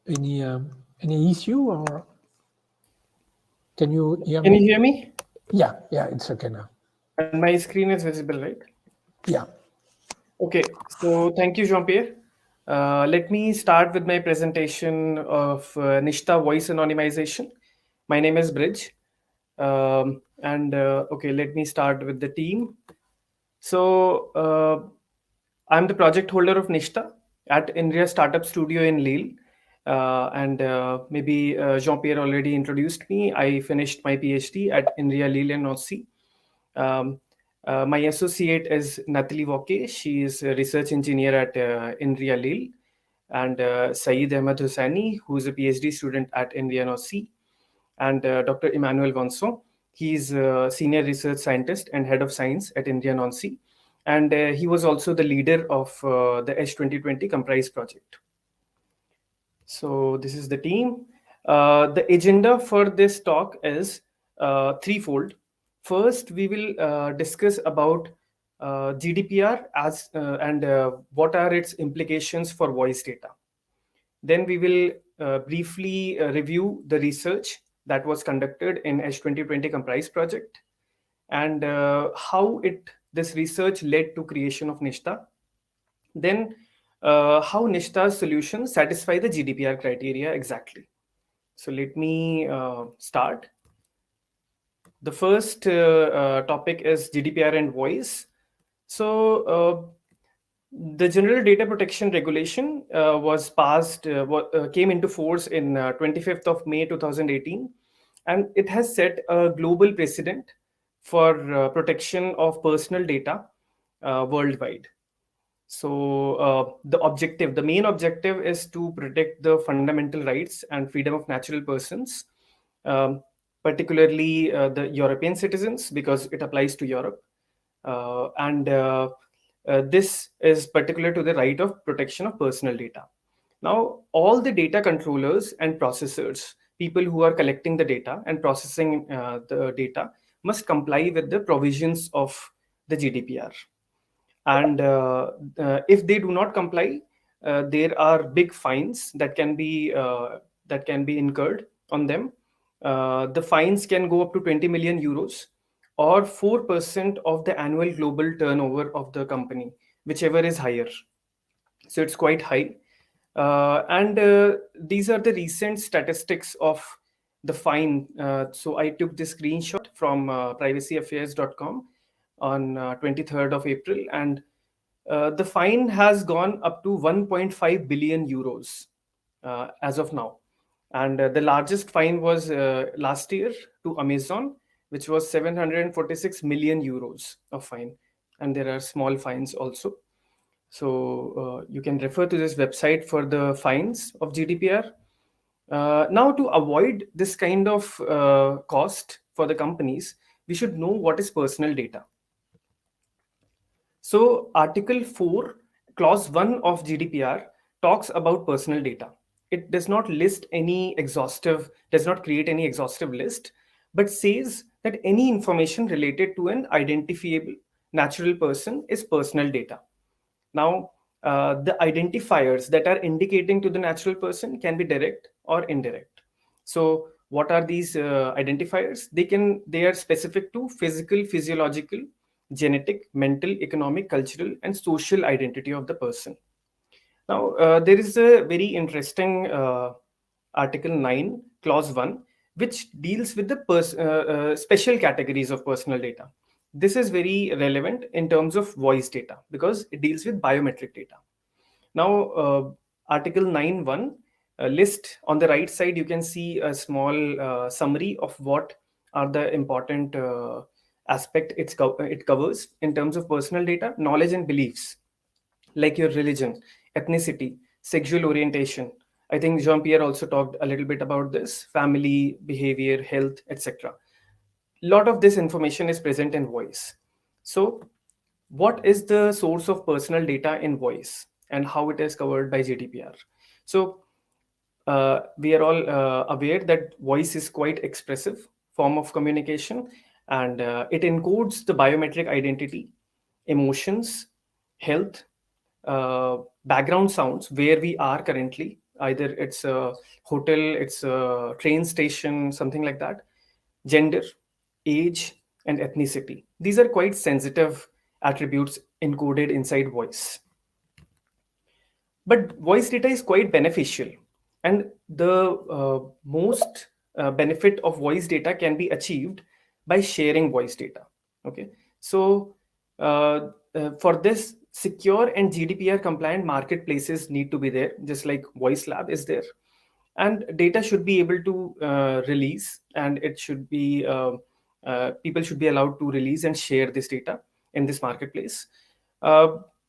Any issue, or can you hear me? Can you hear me? Yeah, it's okay now. And my screen is visible, right? Yeah. Okay, so thank you, Jean-Pierre. Let me start with my presentation of Nishta voice anonymization. My name is Bridge. Okay, let me start with the team. So I'm the project holder of Nishta at INRIA Startup Studio in Lille. Maybe Jean-Pierre already introduced me. I finished my PhD at INRIA Lille in Nancy. My associate is Nathalie Wauquet. She is a research engineer at INRIA Lille. And Saeed Ahmed Hussaini, who is a PhD student at INRIA Nancy. And Dr. Emmanuel Vanson. He's a senior research scientist and head of science at INRIA Nancy. And he was also the leader of the H2020 Comprise project. So this is the team. The agenda for this talk is threefold. First, we will discuss about GDPR and what are its implications for voice data. Then we will briefly review the research that was conducted in H2020 Comprise project and how this research led to creation of NISTA. Then how NISTA's solutions satisfy the GDPR criteria exactly. So let me start. The first topic is GDPR and voice. So the General Data Protection Regulation was passed, came into force in 25th of May 2018, and it has set a global precedent for protection of personal data worldwide. So the main objective is to protect the fundamental rights and freedom of natural persons, particularly the European citizens, because it applies to Europe. This is particular to the right of protection of personal data. Now, all the data controllers and processors, people who are collecting the data and processing the data, must comply with the provisions of the GDPR. And if they do not comply, there are big fines that can be incurred on them. The fines can go up to 20 million euros or 4% of the annual global turnover of the company, whichever is higher. So it's quite high. These are the recent statistics of the fine. So I took this screenshot from privacyaffairs.com on 23rd of April, and the fine has gone up to 1.5 billion euros as of now. And the largest fine was last year to Amazon, which was 746 million euros of fine. And there are small fines also. So you can refer to this website for the fines of GDPR. Now, to avoid this kind of cost for the companies, we should know what is personal data. So Article 4, Clause 1 of GDPR talks about personal data. It does not create any exhaustive list, but says that any information related to an identifiable natural person is personal data. Now, the identifiers that are indicating to the natural person can be direct or indirect. So what are these identifiers? They are specific to physical, physiological, genetic, mental, economic, cultural, and social identity of the person. Now, there is a very interesting Article 9, Clause 1, which deals with the special categories of personal data. This is very relevant in terms of voice data because it deals with biometric data. Now, Article 9.1 list on the right side, you can see a small summary of what are the important aspect it covers in terms of personal data: knowledge and beliefs, like your religion, ethnicity, sexual orientation. I think Jean-Pierre also talked a little bit about this: family, behavior, health, etc. A lot of this information is present in voice. So what is the source of personal data in voice and how it is covered by GDPR? So we are all aware that voice is quite expressive form of communication, and it encodes the biometric identity, emotions, health, background sounds, where we are currently. Either it's a hotel, it's a train station, something like that, gender, age, and ethnicity. These are quite sensitive attributes encoded inside voice. But voice data is quite beneficial, and the most benefit of voice data can be achieved by sharing voice data. Okay, so for this, secure and GDPR compliant marketplaces need to be there, just like Voice Lab is there. and data should be able to release, and it should be people should be allowed to release and share this data in this marketplace.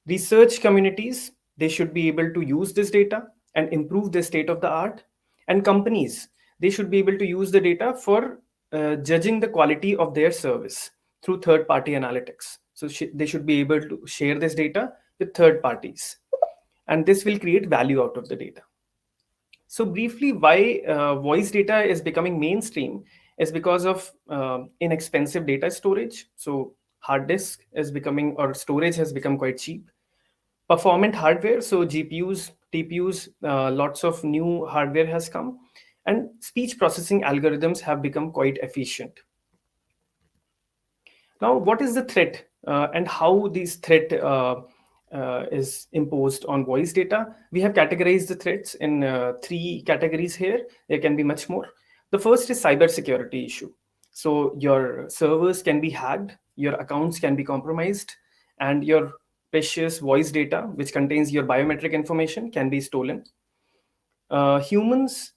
Research communities, they should be able to use this data and improve the state of the art, and companies, they should be able to use the data for judging the quality of their service through third-party analytics. So they should be able to share this data with third parties, and this will create value out of the data. So briefly, why voice data is becoming mainstream is because of inexpensive data storage. So hard disk is becoming, or storage has become quite cheap. Performant hardware, so GPUs, TPUs, lots of new hardware has come, and speech processing algorithms have become quite efficient. Now, what is the threat and how this threat is imposed on voice data? We have categorized the threats in 3 categories here. There can be much more. The first is cybersecurity issue. So your servers can be hacked, your accounts can be compromised, and your precious voice data, which contains your biometric information, can be stolen. Humans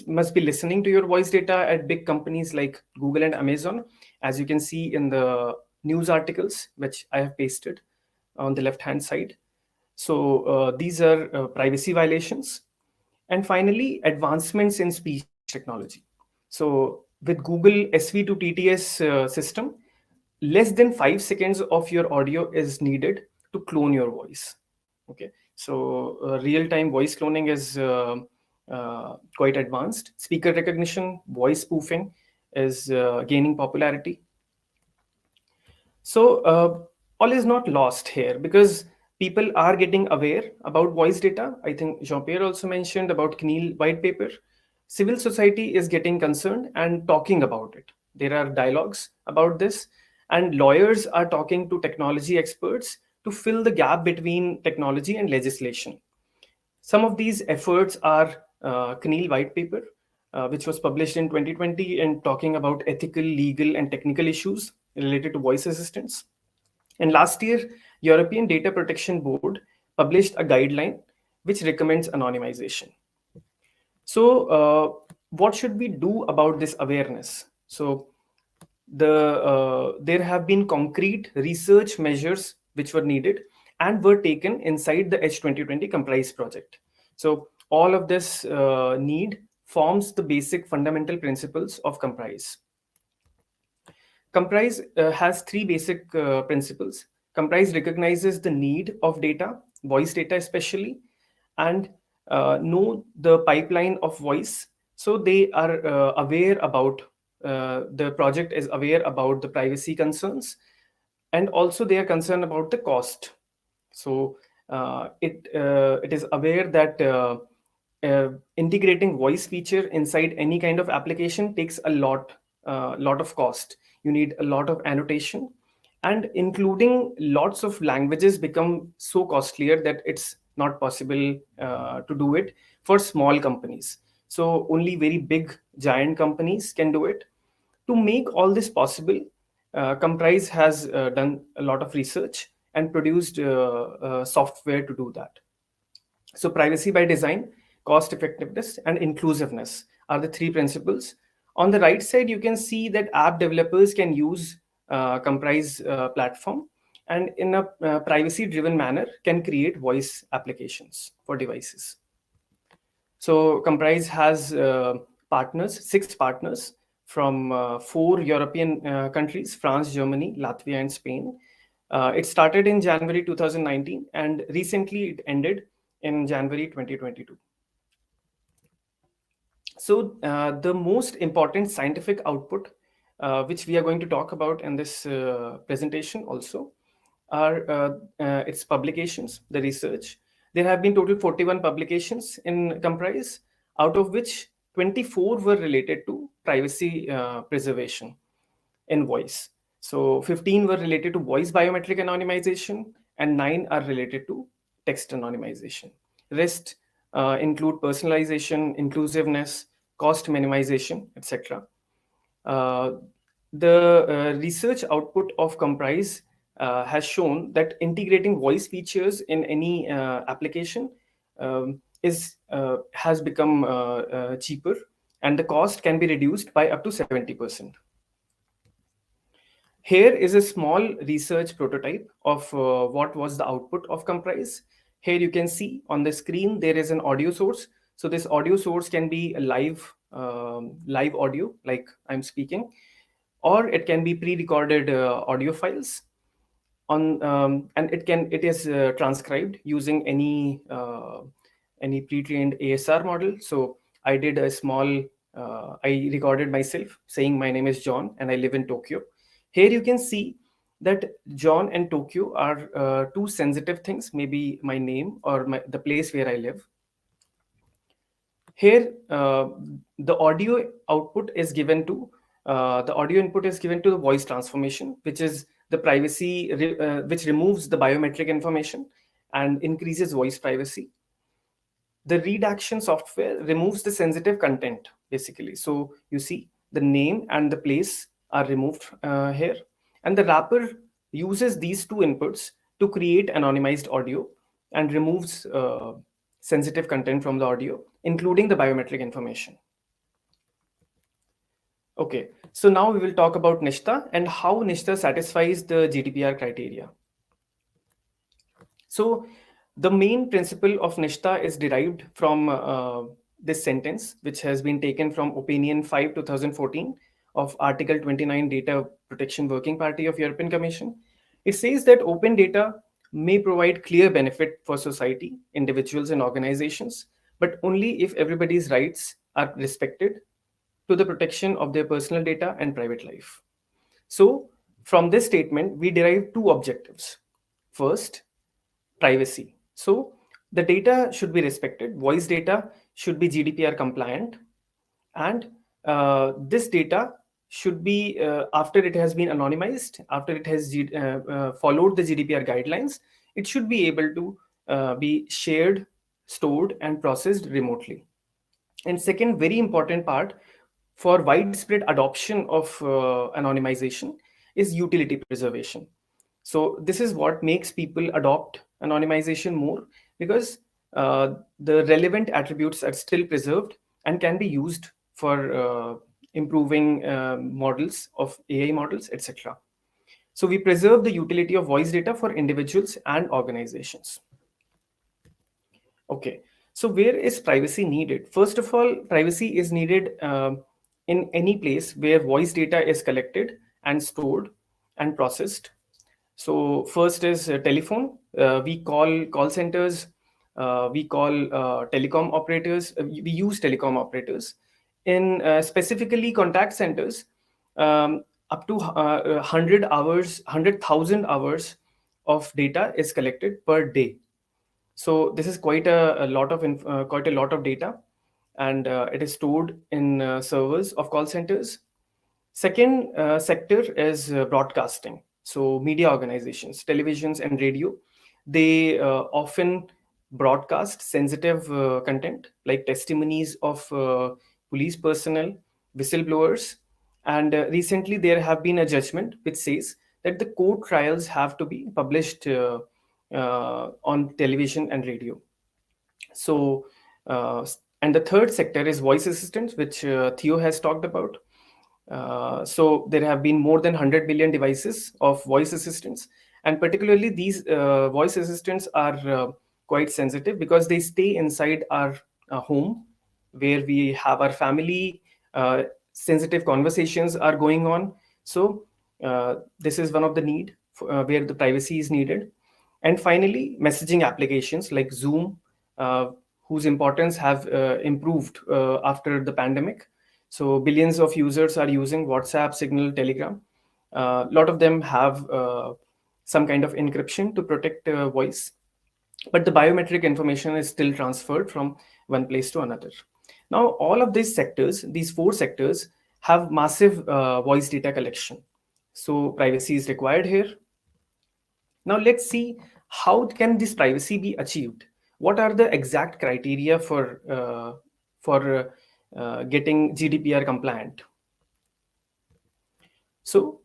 must be listening to your voice data at big companies like Google and Amazon, as you can see in the news articles, which I have pasted on the left-hand side. So these are privacy violations. And finally, advancements in speech technology. So with Google SV2TTS system, less than 5 seconds of your audio is needed to clone your voice. Okay, so real-time voice cloning is quite advanced. Speaker recognition, voice spoofing is gaining popularity. So all is not lost here, because people are getting aware about voice data. I think Jean-Pierre also mentioned about CNIL white paper. Civil society is getting concerned and talking about it. There are dialogues about this, and lawyers are talking to technology experts to fill the gap between technology and legislation. Some of these efforts are CNIL white paper, which was published in 2020 and talking about ethical, legal, and technical issues related to voice assistants. And last year, European Data Protection Board published a guideline which recommends anonymization. So what should we do about this awareness? So there have been concrete research measures which were needed and were taken inside the H2020 Comprise project. So all of this need forms the basic fundamental principles of Comprise. Comprise has 3 basic principles. Comprise recognizes the need of data, voice data especially, and know the pipeline of voice. So they are aware about, the project is aware about the privacy concerns, and also they are concerned about the cost. So it is aware that integrating voice feature inside any kind of application takes a lot of cost. You need a lot of annotation, and including lots of languages become so costlier that it's not possible to do it for small companies. So only very big giant companies can do it. To make all this possible, Comprise has done a lot of research and produced software to do that. So privacy by design, cost effectiveness, and inclusiveness are the 3 principles. On the right side, you can see that app developers can use Comprise platform, and in a privacy-driven manner can create voice applications for devices. So Comprise has partners, 6 partners from 4 European countries: France, Germany, Latvia, and Spain. It started in January 2019, and recently it ended in January 2022. So the most important scientific output, which we are going to talk about in this presentation also, are its publications, the research. There have been total 41 publications in Comprise, out of which 24 were related to privacy preservation in voice. So 15 were related to voice biometric anonymization, and 9 are related to text anonymization. Rest include personalization, inclusiveness, cost minimization, etc. The research output of Comprise has shown that integrating voice features in any application has become cheaper, and the cost can be reduced by up to 70%. Here is a small research prototype of what was the output of Comprise. Here you can see on the screen there is an audio source. So this audio source can be a live audio, like I'm speaking, or it can be pre-recorded audio files. And it is transcribed using any pre-trained ASR model. So I did a small I recorded myself saying my name is John and I live in Tokyo. Here you can see that John and Tokyo are two sensitive things, maybe my name or the place where I live. Here, the audio output is given to the audio input is given to the voice transformation, which is the privacy, which removes the biometric information and increases voice privacy. The redaction software removes the sensitive content, basically. So you see the name and the place are removed here. And the wrapper uses these two inputs to create anonymized audio and removes sensitive content from the audio, including the biometric information. Okay, so now we will talk about Nishta and how Nishta satisfies the GDPR criteria. So the main principle of Nishta is derived from this sentence, which has been taken from Opinion 5 2014 of Article 29 Data Protection Working Party of European Commission. It says that open data may provide clear benefit for society, individuals and organizations, but only if everybody's rights are respected to the protection of their personal data and private life. So from this statement, we derive two objectives. First, privacy. So the data should be respected. Voice data should be GDPR compliant. And this data should be, after it has been anonymized, after it has followed the GDPR guidelines, it should be able to be shared, stored, and processed remotely. And second, very important part for widespread adoption of anonymization is utility preservation. So this is what makes people adopt anonymization more, because the relevant attributes are still preserved and can be used for improving models of AI models, etc. So we preserve the utility of voice data for individuals and organizations. Okay, so where is privacy needed? First of all, privacy is needed in any place where voice data is collected and stored and processed. So first is telephone. We call call centers. We call telecom operators. We use telecom operators. In specifically contact centers, up to 100,000 hours of data is collected per day. So this is quite a lot of data, and it is stored in servers of call centers. Second sector is broadcasting. So media organizations, televisions and radio, they often broadcast sensitive content like testimonies of police personnel, whistleblowers. And recently there have been a judgment which says that the court trials have to be published on television and radio. So, and the third sector is voice assistants, which Theo has talked about. So there have been more than 100 million devices of voice assistants, and particularly these voice assistants are quite sensitive because they stay inside our home, where we have our family. Sensitive conversations are going on. So this is one of the need where the privacy is needed. And finally, messaging applications like Zoom, whose importance have improved after the pandemic. So billions of users are using WhatsApp, Signal, Telegram. A lot of them have some kind of encryption to protect voice, but the biometric information is still transferred from one place to another. Now, all of these sectors, these four sectors, have massive voice data collection. So privacy is required here. Now let's see how can this privacy be achieved. What are the exact criteria for getting GDPR compliant? So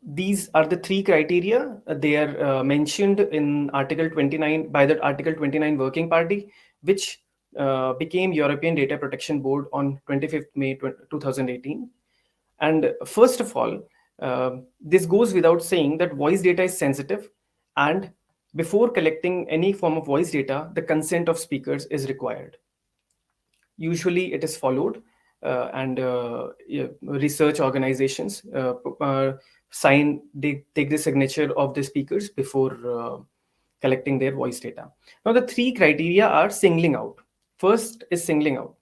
these are the three criteria. They are mentioned in Article 29 by the Article 29 Working Party, which became European Data Protection Board on 25th May 2018. And first of all, this goes without saying that voice data is sensitive, and before collecting any form of voice data, the consent of speakers is required. Usually it is followed, and research organizations they take the signature of the speakers before collecting their voice data. Now, the three criteria are singling out. First is singling out.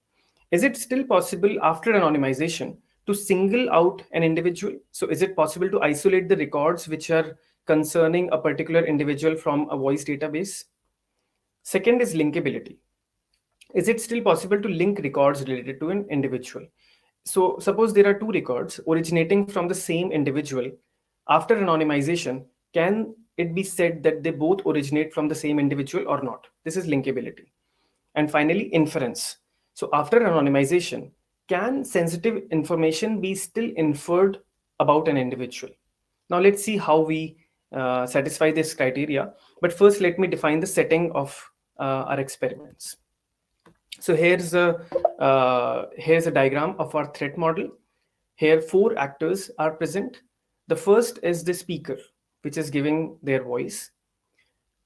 Is it still possible after anonymization to single out an individual? So is it possible to isolate the records which are concerning a particular individual from a voice database? Second is linkability. Is it still possible to link records related to an individual? So suppose there are two records originating from the same individual. After anonymization, can it be said that they both originate from the same individual or not? This is linkability. And finally, inference. So after anonymization, can sensitive information be still inferred about an individual? Now let's see how we satisfy this criteria. But first, let me define the setting of our experiments. So here's a diagram of our threat model. Here, 4 actors are present. The first is the speaker, which is giving their voice.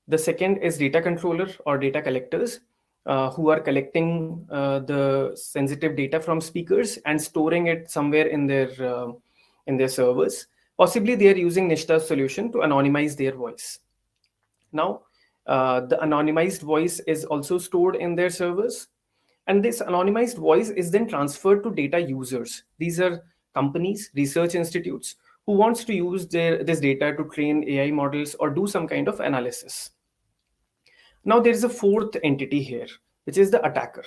The second is data controller or data collectors, who are collecting the sensitive data from speakers and storing it somewhere in their servers. Possibly they are using Nishta's solution to anonymize their voice. Now, the anonymized voice is also stored in their servers. And this anonymized voice is then transferred to data users. These are companies, research institutes, who wants to use this data to train AI models or do some kind of analysis. Now there is a fourth entity here, which is the attacker.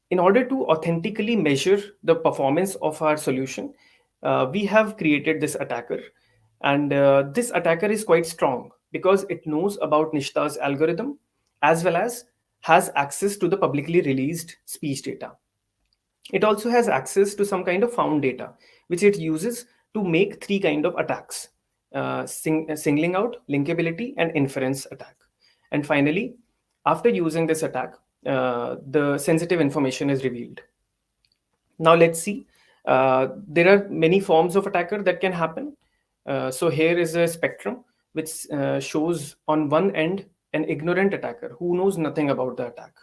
In order to authentically measure the performance of our solution, we have created this attacker. And this attacker is quite strong because it knows about Nishta's algorithm as well as has access to the publicly released speech data. It also has access to some kind of found data, which it uses to make 3 kind of attacks: singling out, linkability, and inference attack. And finally, after using this attack, the sensitive information is revealed. Now let's see. There are many forms of attacker that can happen. So here is a spectrum which shows on one end an ignorant attacker who knows nothing about the attack,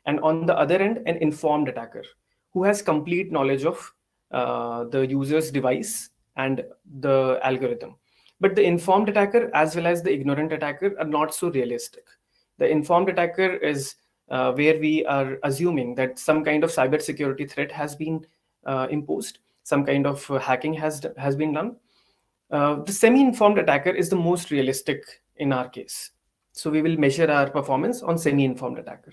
and on the other end an informed attacker who has complete knowledge of the user's device and the algorithm. But the informed attacker as well as the ignorant attacker are not so realistic. The informed attacker is where we are assuming that some kind of cybersecurity threat has been imposed, some kind of hacking has been done. The semi-informed attacker is the most realistic in our case. So we will measure our performance on semi-informed attacker.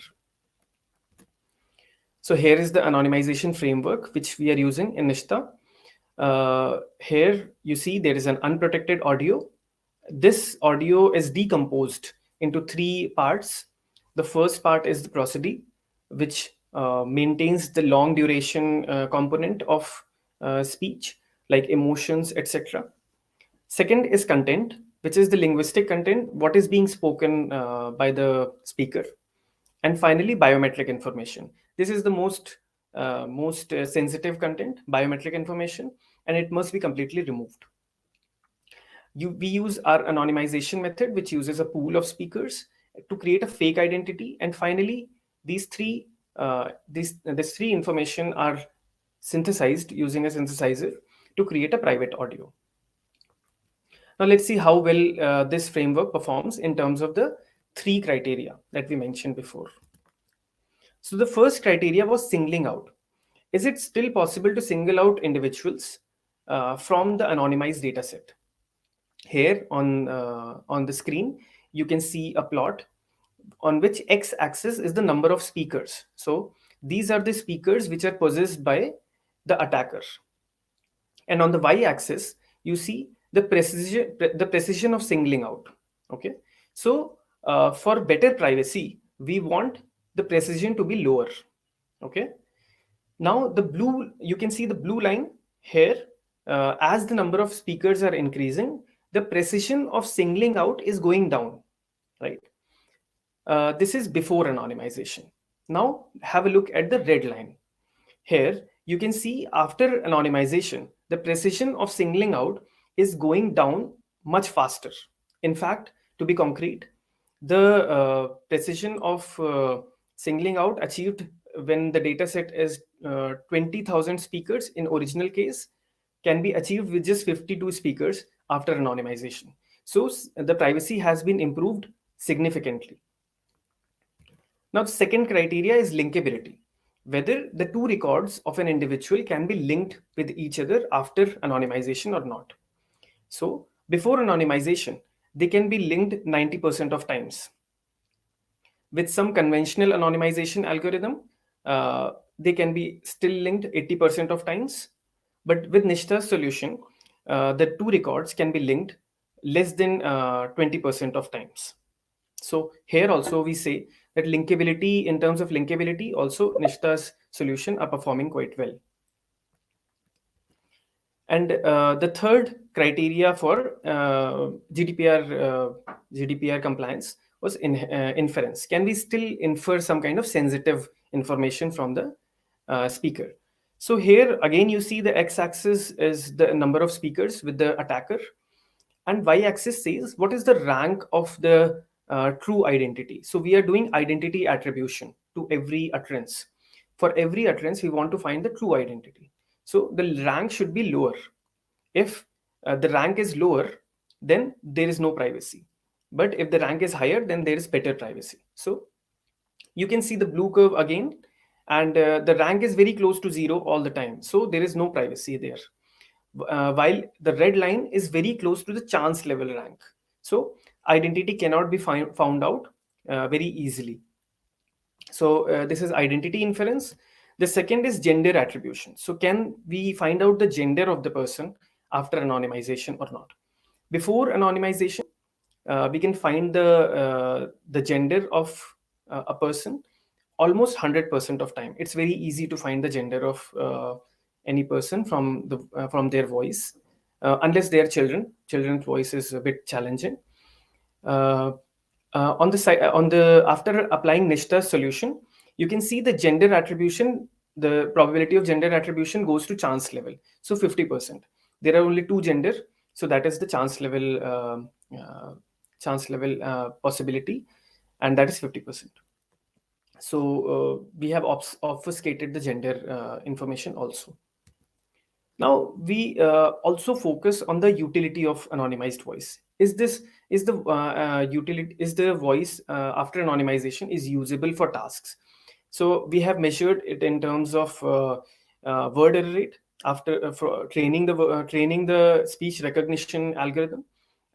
So here is the anonymization framework which we are using in Nishta. Here you see there is an unprotected audio. This audio is decomposed into 3 parts. The first part is the prosody, which maintains the long duration component of speech, like emotions, etc. Second is content, which is the linguistic content, what is being spoken by the speaker. And finally, biometric information. This is the most sensitive content, biometric information, and it must be completely removed. We use our anonymization method, which uses a pool of speakers to create a fake identity. And finally, these three information are synthesized using a synthesizer to create a private audio. Now let's see how well this framework performs in terms of the 3 criteria that we mentioned before. So the first criteria was singling out. Is it still possible to single out individuals from the anonymized data set? Here on the screen, you can see a plot on which x-axis is the number of speakers. So these are the speakers which are possessed by the attacker. And on the y-axis, you see the precision of singling out. Okay, so for better privacy, we want the precision to be lower. Okay, now you can see the blue line here. As the number of speakers are increasing, the precision of singling out is going down, right? This is before anonymization. Now have a look at the red line. Here you can see after anonymization, the precision of singling out is going down much faster. In fact, to be concrete, the precision of singling out achieved when the data set is 20,000 speakers in original case can be achieved with just 52 speakers after anonymization. So the privacy has been improved significantly. Now, the second criteria is linkability, whether the two records of an individual can be linked with each other after anonymization or not. So before anonymization, they can be linked 90% of times. With some conventional anonymization algorithm, they can be still linked 80% of times. But with Nishta's solution, the two records can be linked less than 20% of times. So here also we say that linkability, in terms of linkability, also Nishta's solution are performing quite well. And the third criteria for GDPR compliance was inference. Can we still infer some kind of sensitive information from the speaker? So here again you see the x-axis is the number of speakers with the attacker, and y-axis says what is the rank of the true identity. So we are doing identity attribution to every utterance. For every utterance, we want to find the true identity. So the rank should be lower. If the rank is lower, then there is no privacy. But if the rank is higher, then there is better privacy. So you can see the blue curve again, and the rank is very close to 0 all the time. So there is no privacy there. While the red line is very close to the chance level rank. So identity cannot be found out very easily. So this is identity inference. The second is gender attribution. So can we find out the gender of the person after anonymization or not? Before anonymization, we can find the gender of a person almost 100% of time. It's very easy to find the gender of any person from their voice, unless they are children. Children's voice is a bit challenging. On the side, after applying Nishta's solution, you can see the gender attribution. The probability of gender attribution goes to chance level. So 50%. There are only two gender, so that is the chance level possibility, and that is 50%. So we have obfuscated the gender information also. Now we also focus on the utility of anonymized voice. Is the voice after anonymization is usable for tasks? So we have measured it in terms of word error rate after training the speech recognition algorithm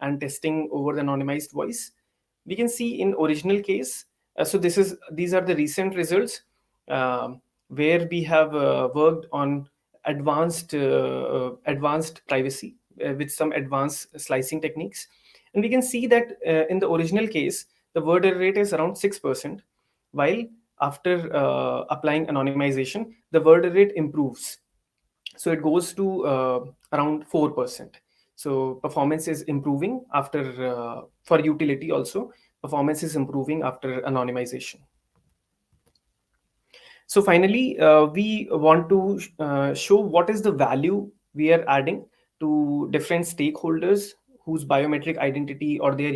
and testing over the anonymized voice. We can see in original case. So these are the recent results where we have worked on advanced privacy with some advanced slicing techniques, and we can see that in the original case the word error rate is around 6%, while after applying anonymization the word error rate improves, so it goes to around 4%. So performance is improving after for utility also. Performance is improving after anonymization. So finally, we want to show what is the value we are adding to different stakeholders whose biometric identity or their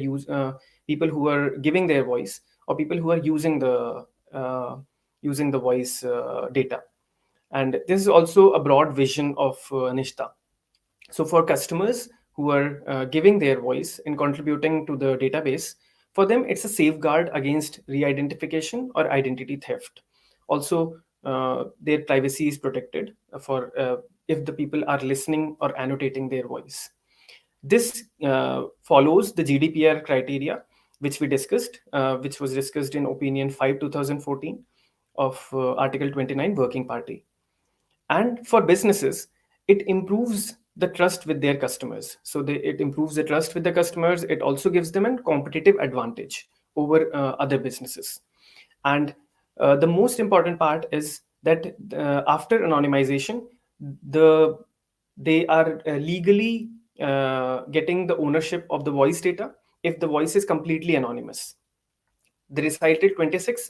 people who are giving their voice or people who are using the voice data. And this is also a broad vision of Nishta. So for customers who are giving their voice and contributing to the database, for them, it's a safeguard against re-identification or identity theft. Also, their privacy is protected for if the people are listening or annotating their voice. This follows the GDPR criteria, which we discussed, which was discussed in Opinion 5, 2014 of Article 29 Working Party. And for businesses, it improves the trust with their customers. So it improves the trust with the customers. It also gives them a competitive advantage over other businesses. And the most important part is that after anonymization, they are legally getting the ownership of the voice data if the voice is completely anonymous. the recital 26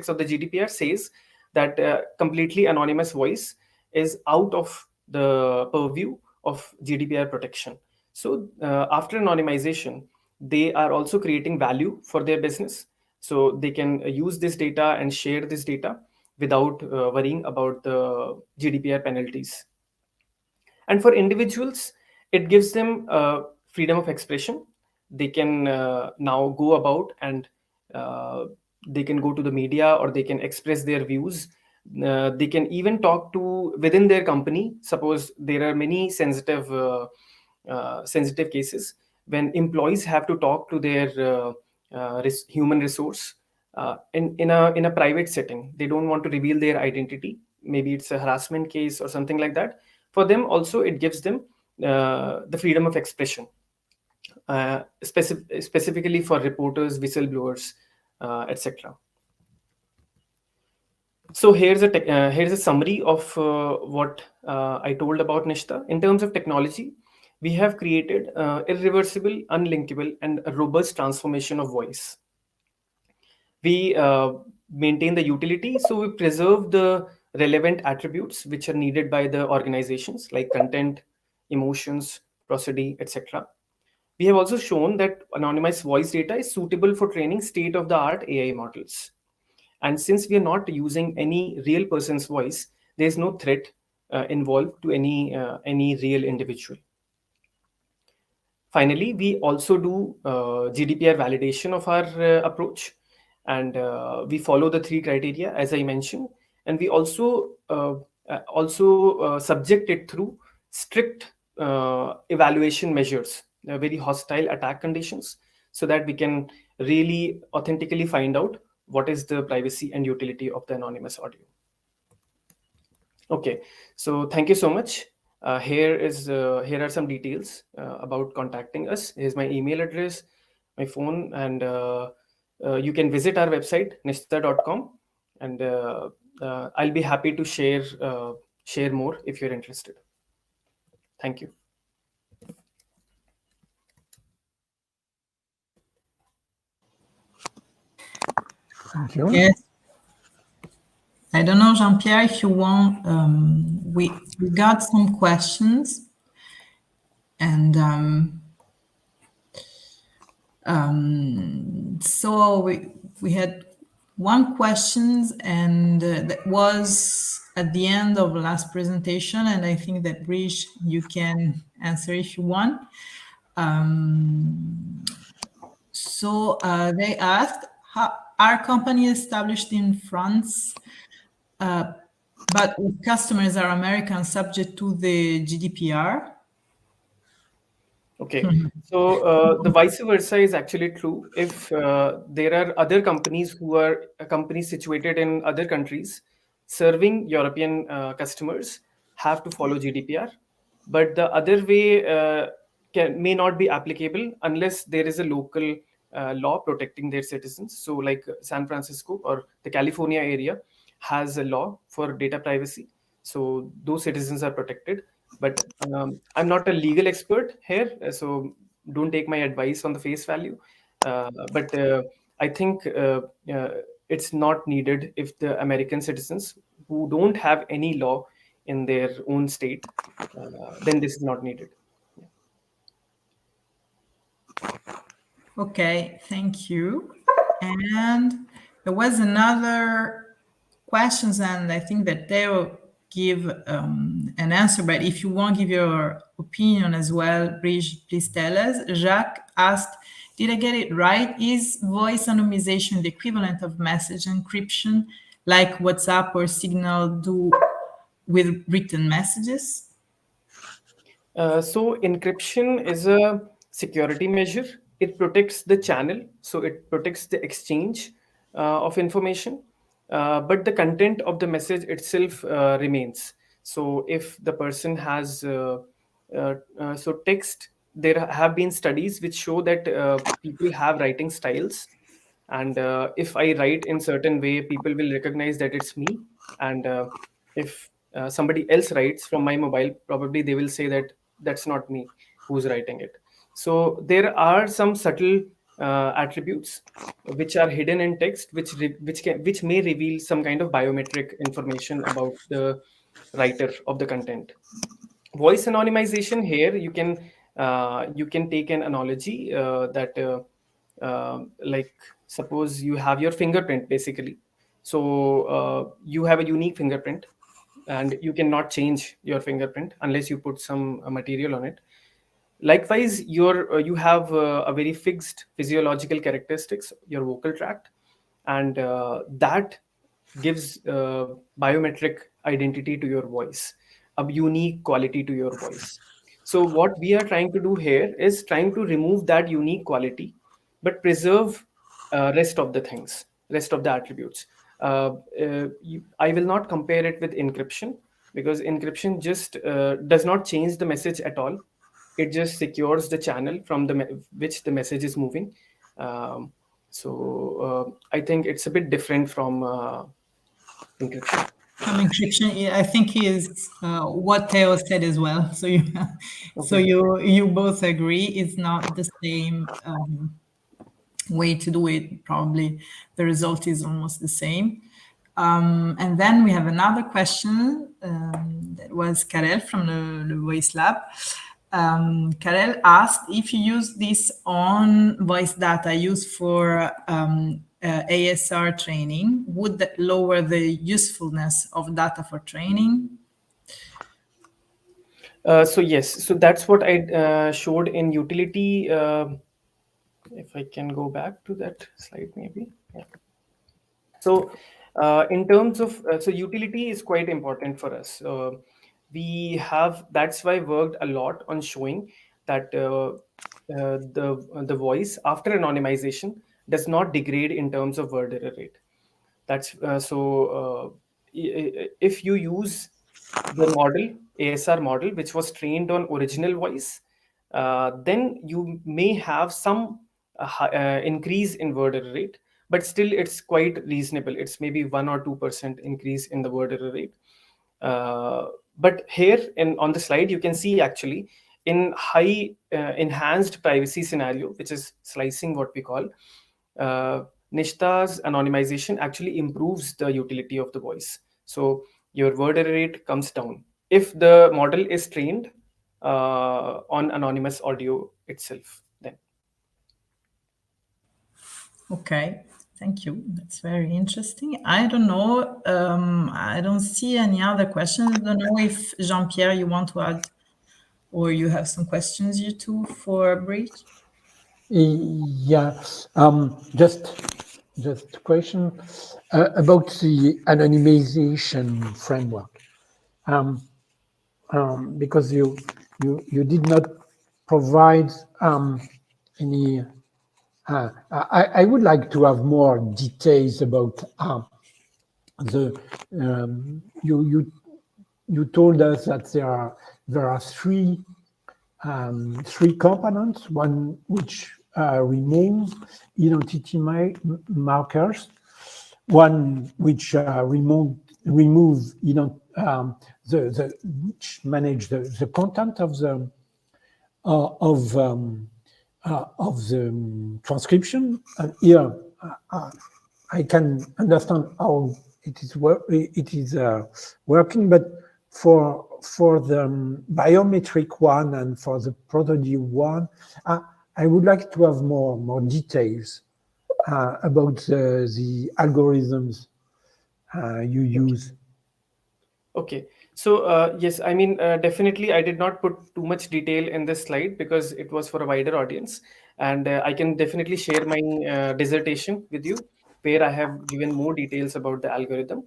of the GDPR says that completely anonymous voice is out of the purview of GDPR protection. So after anonymization, they are also creating value for their business. So they can use this data and share this data without worrying about the GDPR penalties. And for individuals, it gives them freedom of expression. They can now go about and they can go to the media, or they can express their views. They can even talk to within their company. Suppose there are many sensitive cases when employees have to talk to their human resource in a private setting. They don't want to reveal their identity. Maybe it's a harassment case or something like that. For them also, it gives them the freedom of expression, specifically for reporters, whistleblowers, etc. So here's a summary of what I told about Nishta. In terms of technology, we have created irreversible, unlinkable, and a robust transformation of voice. We maintain the utility, so we preserve the relevant attributes which are needed by the organizations, like content, emotions, prosody, etc. We have also shown that anonymized voice data is suitable for training state-of-the-art AI models. And since we are not using any real person's voice, there is no threat involved to any real individual. Finally, we also do GDPR validation of our approach, and we follow the 3 criteria as I mentioned, and we also subject it through strict evaluation measures, very hostile attack conditions, so that we can really authentically find out what is the privacy and utility of the anonymous audio. Okay, so thank you so much. Here are some details about contacting us. Here's my email address, my phone, and you can visit our website nishtha.com, and I'll be happy to share more if you're interested. Thank you. Thank you. Yes. I don't know, Jean-Pierre, if you want, we got some questions, and so we had one question, and that was at the end of the last presentation, and I think that Brish, you can answer if you want. So they asked, our company established in France, but customers are American, subject to the GDPR. Okay, so the vice versa is actually true. If there are other companies who are companies situated in other countries serving European customers, have to follow GDPR, but the other way may not be applicable unless there is a local law protecting their citizens. So like San Francisco or the California area has a law for data privacy, so those citizens are protected. But I'm not a legal expert here, so don't take my advice on the face value. But I think it's not needed if the American citizens who don't have any law in their own state, then this is not needed. Okay, thank you. And there was another questions, and I think that they will give an answer, but if you want to give your opinion as well, please tell us. Jacques asked, did I get it right? Is voice anonymization the equivalent of message encryption, like WhatsApp or Signal do with written messages? So encryption is a security measure. It protects the channel, so it protects the exchange of information. But the content of the message itself remains. So if the person has so text, there have been studies which show that people have writing styles, and if I write in certain way, people will recognize that it's me. And if somebody else writes from my mobile, probably they will say that that's not me who's writing it. So there are some subtle attributes which are hidden in text, which may reveal some kind of biometric information about the writer of the content. Voice anonymization, here you can take an analogy that like suppose you have your fingerprint basically. So you have a unique fingerprint and you cannot change your fingerprint unless you put some material on it. Likewise, you have a very fixed physiological characteristics, your vocal tract, and that gives biometric identity to your voice, a unique quality to your voice. So what we are trying to do here is trying to remove that unique quality, but preserve rest of the things, rest of the attributes. I will not compare it with encryption, because encryption just does not change the message at all. It just secures the channel from which the message is moving. So I think it's a bit different from encryption. Encryption, I think, is what Theo said as well. So so Okay. you both agree it's not the same way to do it. Probably the result is almost the same. And then we have another question that was Karel from the Voice Lab. Karel asked if you use this on voice data used for ASR training, would that lower the usefulness of data for training? So yes, so that's what I showed in utility. If I can go back to that slide, maybe. Yeah. So in terms of, so utility is quite important for us. We have, that's why worked a lot on showing that the voice after anonymization does not degrade in terms of word error rate. That's if you use the model, ASR model, which was trained on original voice, then you may have some increase in word error rate, but still it's quite reasonable. It's maybe 1 or 2% increase in the word error rate. But here on the slide, you can see actually in high enhanced privacy scenario, which is slicing, what we call, Nishta's anonymization actually improves the utility of the voice. So your word error rate comes down if the model is trained on anonymous audio itself. Then. Okay, thank you. That's very interesting. I don't know. I don't see any other questions. I don't know if Jean-Pierre, you want to add, or you have some questions, you two, for Bridge? Yeah, just a question about the anonymization framework, because you did not provide any. I would like to have more details about the. You told us that there are three components. One which remove identity markers. One which remove which manage the content of the transcription. And here I can understand how it is working, but for the biometric one and for the protody one, I would like to have more details about the algorithms you use. Okay. So yes, I mean, definitely I did not put too much detail in this slide because it was for a wider audience. And I can definitely share my dissertation with you, where I have given more details about the algorithm.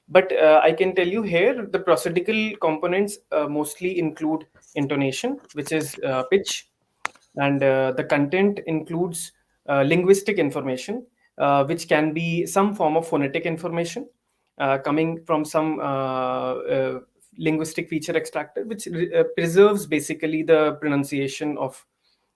But I can tell you here, the prosodical components mostly include intonation, which is pitch, and the content includes linguistic information, which can be some form of phonetic information coming from some linguistic feature extractor, which preserves basically the pronunciation of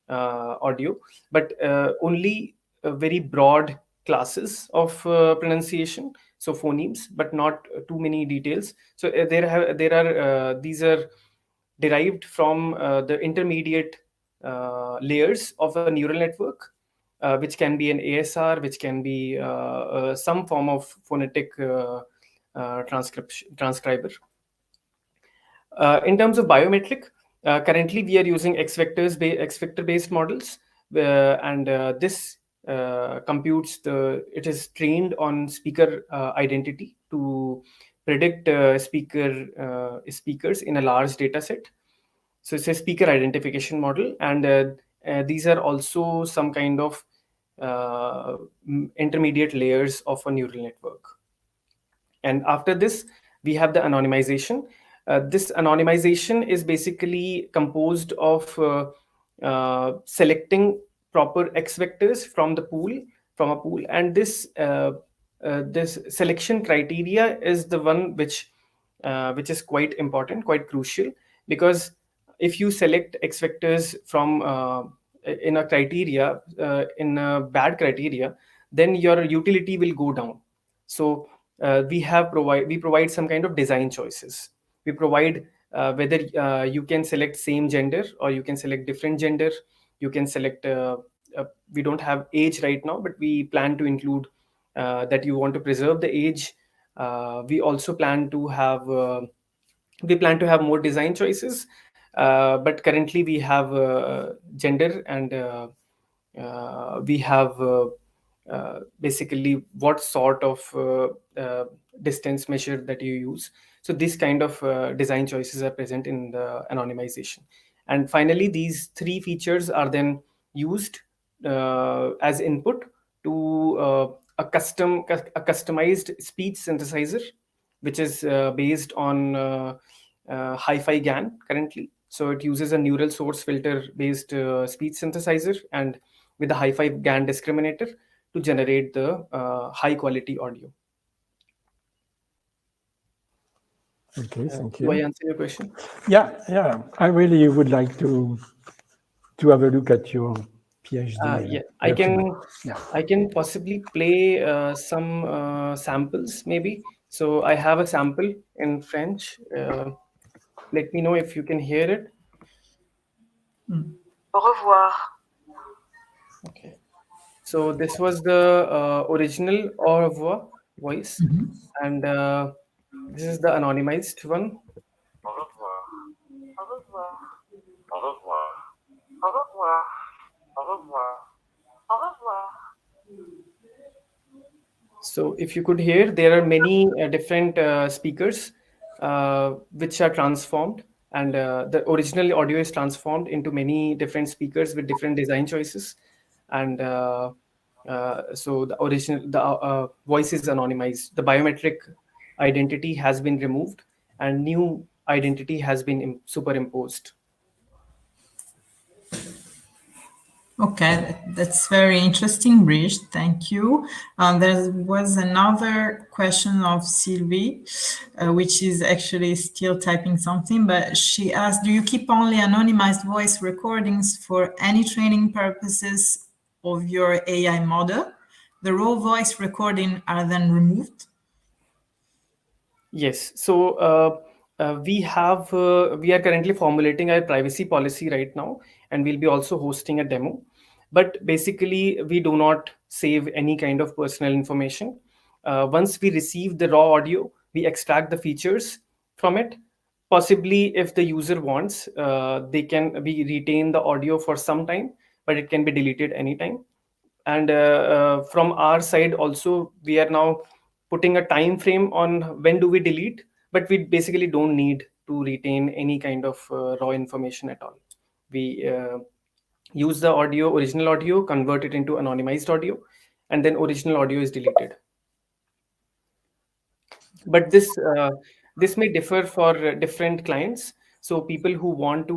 audio, but only very broad classes of pronunciation, so phonemes, but not too many details. So these are derived from the intermediate layers of a neural network, which can be an ASR, which can be some form of phonetic transcriber. In terms of biometric, currently we are using X vector based models, and this computes it is trained on speaker identity to predict speakers in a large data set. So it's a speaker identification model, and these are also some kind of intermediate layers of a neural network. And after this, we have the anonymization. This anonymization is basically composed of selecting proper X vectors from a pool, and this selection criteria is the one which is quite important, quite crucial, because if you select X vectors from in a criteria, in a bad criteria, then your utility will go down. So we provide some kind of design choices. We provide whether you can select same gender or you can select different gender. You can select we don't have age right now, but we plan to include that you want to preserve the age. We also plan to have more design choices, but currently we have gender, and we have basically what sort of distance measure that you use. So this kind of design choices are present in the anonymization. And finally, these three features are then used as input to a customized speech synthesizer, which is based on Hi-Fi GAN currently. So it uses a neural source filter based speech synthesizer and with a Hi-Fi GAN discriminator to generate the high quality audio. Okay, thank Do I you. answer your question? Yeah. I really would like to have a look at your PhD. Yeah, document. I can possibly play some samples maybe. So I have a sample in French. Let me know if you can hear it. Au revoir. Okay. So this was the original au revoir voice, and this is the anonymized one. Au revoir. Au revoir. Au revoir. Au revoir. Au revoir. Au revoir. So if you could hear, there are many different speakers which are transformed, and the original audio is transformed into many different speakers with different design choices, and so the voice is anonymized. The biometric identity has been removed, and new identity has been superimposed. Okay, that's very interesting, Brish. Thank you. There was another question of Sylvie, which is actually still typing something, but she asked, do you keep only anonymized voice recordings for any training purposes of your AI model? The raw voice recording are then removed? Yes. So we are currently formulating our privacy policy right now, and we'll be also hosting a demo. But basically, we do not save any kind of personal information. Once we receive the raw audio, we extract the features from it. Possibly, if the user wants, we retain the audio for some time, but it can be deleted anytime. And from our side also, we are now putting a time frame on when do we delete, but we basically don't need to retain any kind of raw information at all. We use the original audio, convert it into anonymized audio, and then original audio is deleted. But this may differ for different clients. So people who want to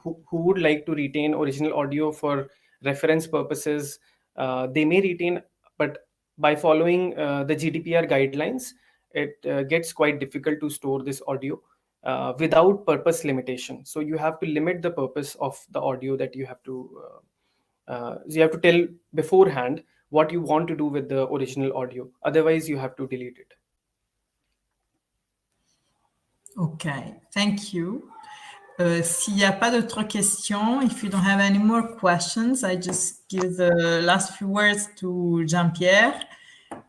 who would like to retain original audio for reference purposes, they may retain, but by following the GDPR guidelines, it gets quite difficult to store this audio without purpose limitation. So you have to limit the purpose of the audio that you have to tell beforehand what you want to do with the original audio. Otherwise, you have to delete it. Okay, thank you. S'il n'y a pas d'autres questions, if you don't have any more questions, I just give the last few words to Jean-Pierre.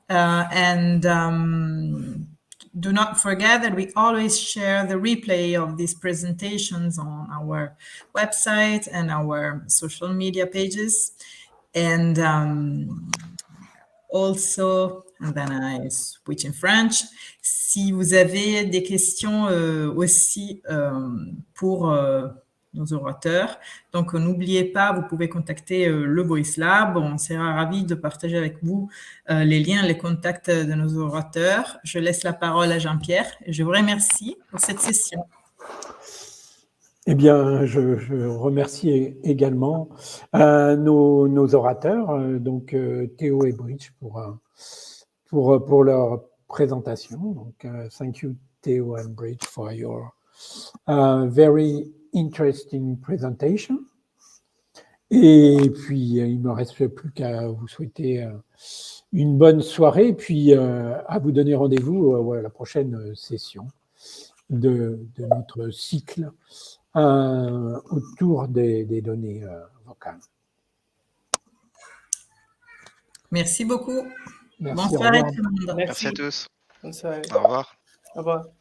And do not forget that we always share the replay of these presentations on our website and our social media pages. And also, and then I switch in French. Si vous avez des questions aussi pour nos orateurs, donc n'oubliez pas, vous pouvez contacter le Voice Lab. On sera ravis de partager avec vous les liens, les contacts de nos orateurs. Je laisse la parole à Jean-Pierre et je vous remercie pour cette session. Eh bien, je remercie également nos orateurs, donc Théo et Bridge, pour leur présentation. Donc, thank you, Théo and Bridge, for your very interesting presentation. Et puis, il ne me reste plus qu'à vous souhaiter une bonne soirée, et puis à vous donner rendez-vous à la prochaine session de notre cycle autour des données vocales. Merci beaucoup. Merci, Bonne soirée au revoir. tout le monde. Merci à tous. Bonne soirée. Au revoir. Au revoir.